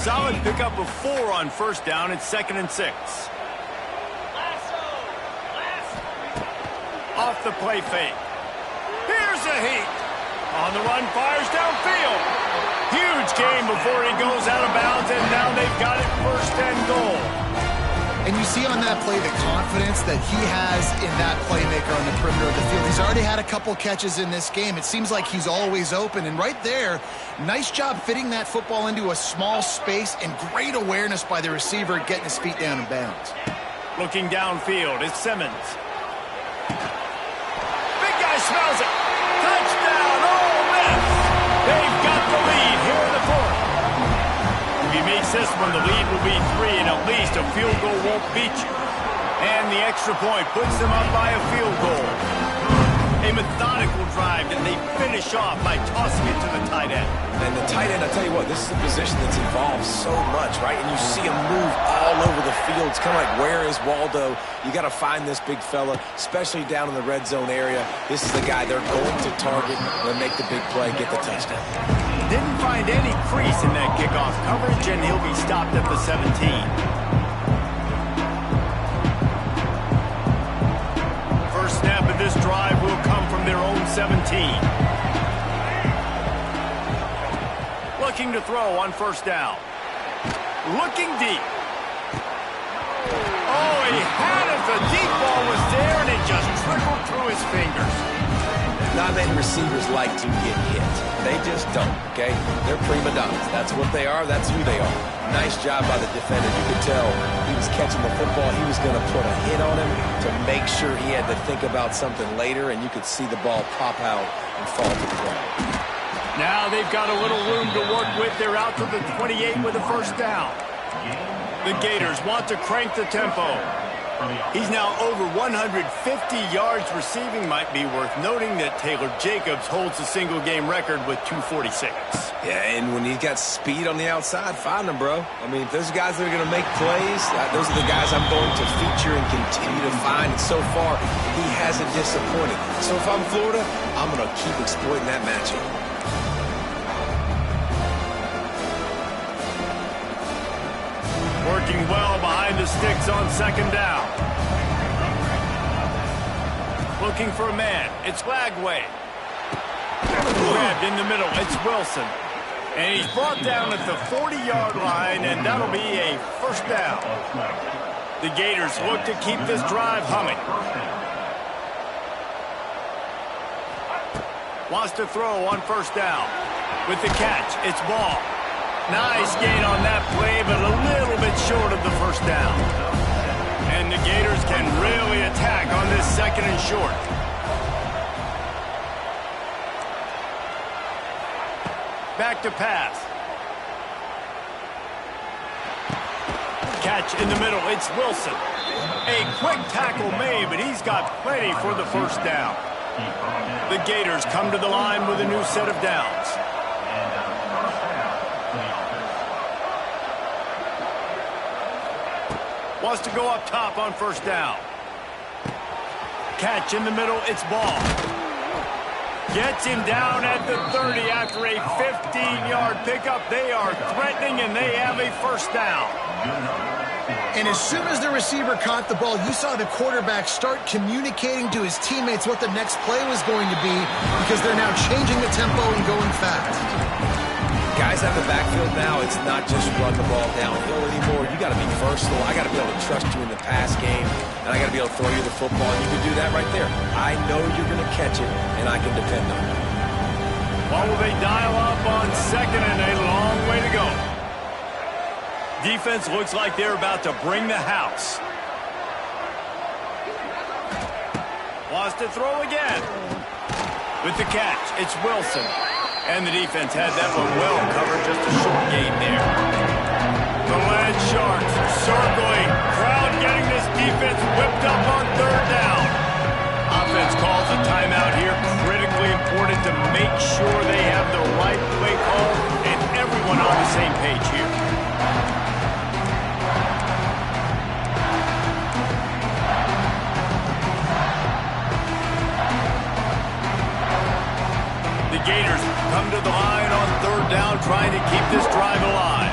Solid pickup of 4 on first down. It's 2nd and 6. Off the play fake. Here's a heat. On the run, fires downfield. Huge gain before he goes out of bounds, and now they've got it 1st and goal. And you see on that play the confidence that he has in that playmaker on the perimeter of the field. He's already had a couple catches in this game. It seems like he's always open. And right there, nice job fitting that football into a small space, and great awareness by the receiver getting his feet down in bounds. Looking downfield, it's Simmons. Big guy smells it. Touchdown, Ole Miss. They've got the lead here in the 4th. If he makes this one, the lead will be 3, and at least a field goal won't beat you. And the extra point puts them up by a field goal. A methodical drive, and they finish off by tossing it to the tight end. And the tight end, I tell you what, this is a position that's involved so much, right? And you see him move all over the field. It's kind of like, where is Waldo? You got to find this big fella, especially down in the red zone area. This is the guy they're going to target and make the big play, get the touchdown. Didn't find any crease in that kickoff coverage, and he'll be stopped at the 17. First snap of this drive will come from their own 17. Looking to throw on first down. Looking deep. Oh, he had it. The deep ball was there, and it just trickled through his fingers. Not many receivers like to get hit. They just don't, okay? They're prima donnas. That's what they are. That's who they are. Nice job by the defender. You could tell he was catching the football. He was going to put a hit on him to make sure he had to think about something later, and you could see the ball pop out and fall to the ground. Now they've got a little room to work with. They're out to the 28 with a first down. The Gators want to crank the tempo. He's now over 150 yards receiving. Might be worth noting that Taylor Jacobs holds the single-game record with 246. Yeah, and when he's got speed on the outside, find him, bro. I mean, if those guys that are going to make plays, those are the guys I'm going to feature and continue to find. And so far, he hasn't disappointed. So if I'm Florida, I'm going to keep exploiting that matchup. Working well behind the sticks on second down. Looking for a man. It's Lagway. Grabbed in the middle. It's Wilson. And he's brought down at the 40-yard line, and that'll be a first down. The Gators look to keep this drive humming. Wants to throw on first down. With the catch, it's Ball. Nice gain on that play, but a little bit short of the first down. And the Gators can really attack on this 2nd and short. Back to pass. Catch in the middle, it's Wilson. A quick tackle made, but he's got plenty for the first down. The Gators come to the line with a new set of downs. Wants to go up top on first down. Catch in the middle, it's Ball. Gets him down at the 30 after a 15-yard pickup. They are threatening, and they have a first down. And as soon as the receiver caught the ball, you saw the quarterback start communicating to his teammates what the next play was going to be, because they're now changing the tempo and going fast. Guys out the backfield now, it's not just run the ball downhill anymore. You got to be versatile. I got to be able to trust you in the pass game, and I got to be able to throw you the football, and you can do that right there. I know you're going to catch it, and I can depend on it. What will they dial up on second and a long way to go? Defense looks like they're about to bring the house. Wants to throw again. With the catch, it's Wilson. And the defense had that one well covered, just a short gain there. The Land Sharks circling. Crowd getting this defense whipped up on third down. Offense calls a timeout here. Critically important to make sure they have the right play call and everyone on the same page here. The Gators come to the line on third down, trying to keep this drive alive.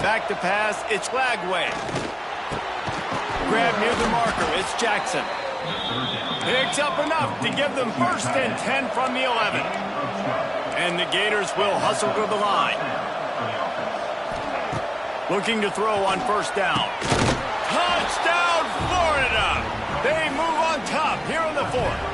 Back to pass, it's Lagway. Grab near the marker, it's Jackson. Picks up enough to give them first and 10 from the 11. And the Gators will hustle to the line. Looking to throw on first down. Touchdown, Florida! They move on top here in the fourth.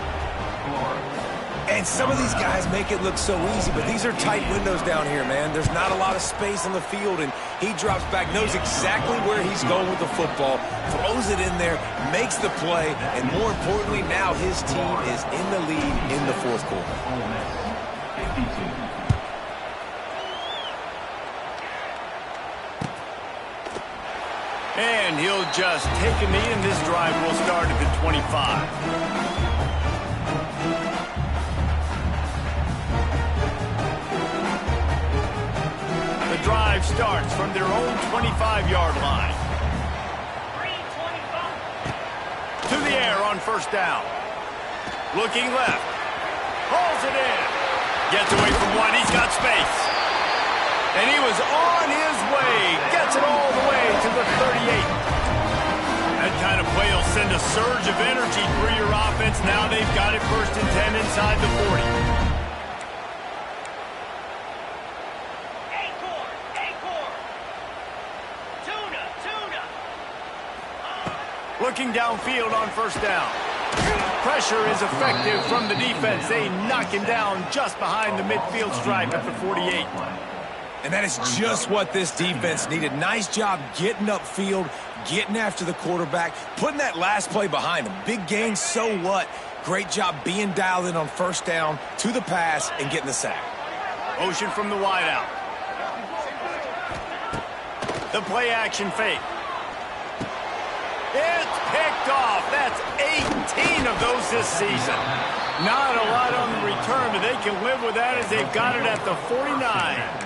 And some of these guys make it look so easy, but these are tight windows down here, man. There's not a lot of space on the field, and he drops back, knows exactly where he's going with the football, throws it in there, makes the play, and more importantly, now his team is in the lead in the fourth quarter. And he'll just take a knee, and this drive will start at the 25. The drive starts from their own 25-yard line. To the air on first down. Looking left. Pulls it in. Gets away from one. He's got space. And he was on his way. Gets it all the way to the 38. That kind of play will send a surge of energy through your offense. Now they've got it first and 10 inside the 40. Looking downfield on first down. Pressure is effective from the defense. They knock him down just behind the midfield stripe at the 48. And that is just what this defense needed. Nice job getting upfield, getting after the quarterback, putting that last play behind him. Big gain, so what? Great job being dialed in on first down to the pass and getting the sack. Motion from the wideout. The play action fake. It's picked off. That's 18 of those this season. Not a lot on the return, but they can live with that as they've got it at the 49.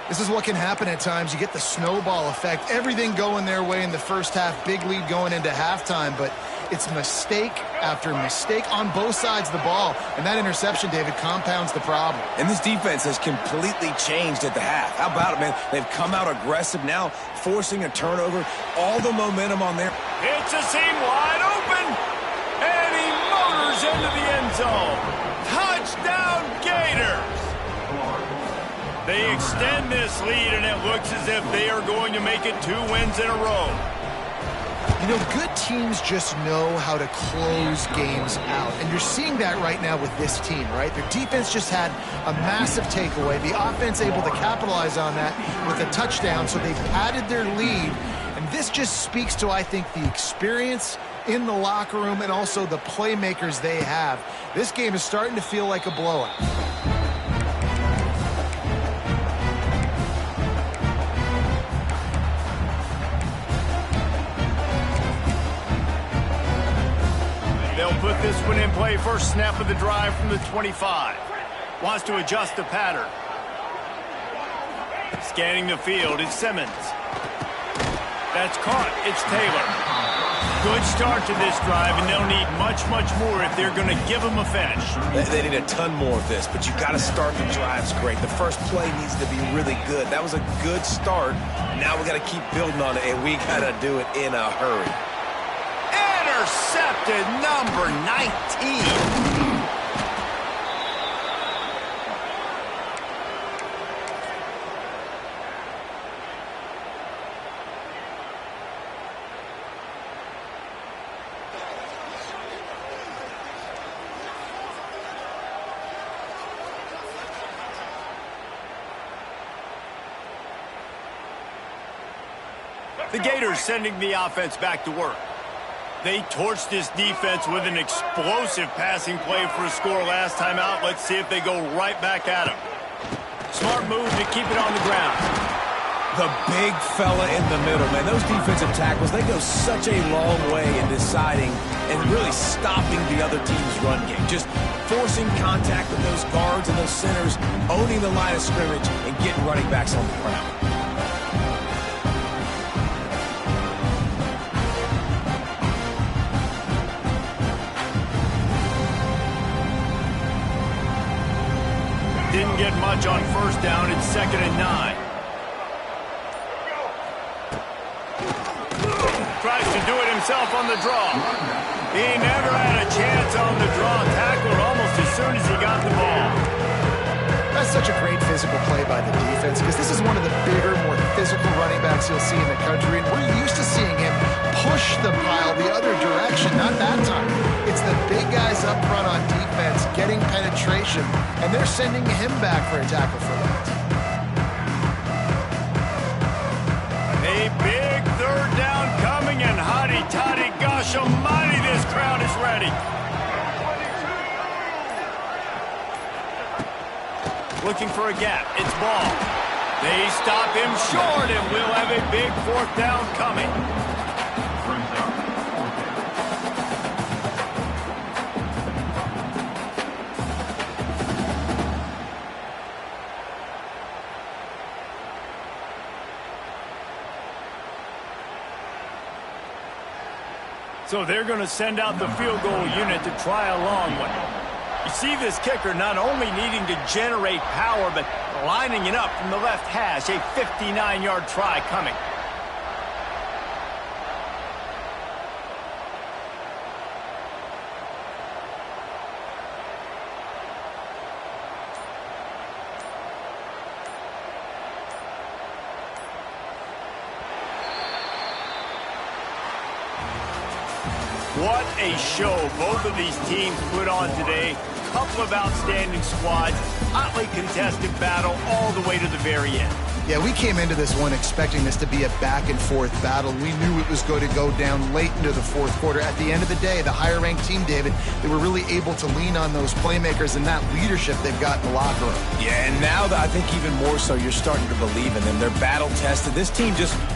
This is what can happen at times. You get the snowball effect. Everything going their way in the first half. Big lead going into halftime, but it's mistake after mistake on both sides of the ball. And that interception, David, compounds the problem. And this defense has completely changed at the half. How about it, man? They've come out aggressive now, forcing a turnover. All the momentum on there. It's a seam wide open. And he motors into the end zone. Touchdown, Gators. They extend this lead, and it looks as if they are going to make it 2 wins in a row. You know, good teams just know how to close games out. And you're seeing that right now with this team, right? Their defense just had a massive takeaway. The offense able to capitalize on that with a touchdown, so they've padded their lead. And this just speaks to, I think, the experience in the locker room and also the playmakers they have. This game is starting to feel like a blowout. They'll put this one in play. First snap of the drive from the 25. Wants to adjust the pattern. Scanning the field, it's Simmons. That's caught. It's Taylor. Good start to this drive, and they'll need much, much more if they're going to give them a finish. They need a ton more of this, but you got to start the drives great. The first play needs to be really good. That was a good start. Now we got to keep building on it, and we got to do it in a hurry. Intercepted, number 19. The Gators sending the offense back to work. They torched this defense with an explosive passing play for a score last time out. Let's see if they go right back at him. Smart move to keep it on the ground. The big fella in the middle, man. Those defensive tackles, they go such a long way in deciding and really stopping the other team's run game. Just forcing contact with those guards and those centers, owning the line of scrimmage, and getting running backs on the ground. Didn't get much on first down. It's 2nd and 9. Tries to do it himself on the draw. He never had a chance on the draw. Tackler almost as soon as he got the ball. That's such a great physical play by the defense because this is one of the bigger, more physical running backs you'll see in the country, and we're used to seeing him push the pile the other direction. Not that time. It's the big guys up front on defense getting penetration, and they're sending him back for a tackle for loss. A big 3rd down coming, and hotty toddy, gosh almighty, this crowd is ready. Looking for a gap. It's Ball. They stop him short, and we'll have a big 4th down coming. So they're going to send out the field goal unit to try a long one. You see this kicker not only needing to generate power, but lining it up from the left hash. A 59-yard try coming. What a show both of these teams put on today. Couple of outstanding squads, hotly contested battle all the way to the very end. Yeah, we came into this one expecting this to be a back-and-forth battle. We knew it was going to go down late into the 4th quarter. At the end of the day, the higher-ranked team, David, they were really able to lean on those playmakers and that leadership they've got in the locker room. Yeah, and now that I think even more so, you're starting to believe in them. They're battle-tested. This team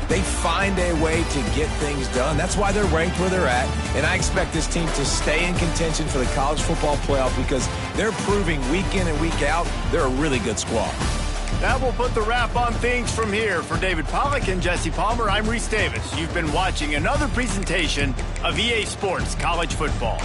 they find a way to get things done. That's why they're ranked where they're at, and I expect this team to stay in contention for the college football playoff because they're proving week in and week out they're a really good squad. That will put the wrap on things from here. For David Pollack and Jesse Palmer, I'm Reese Davis. You've been watching another presentation of EA Sports College Football.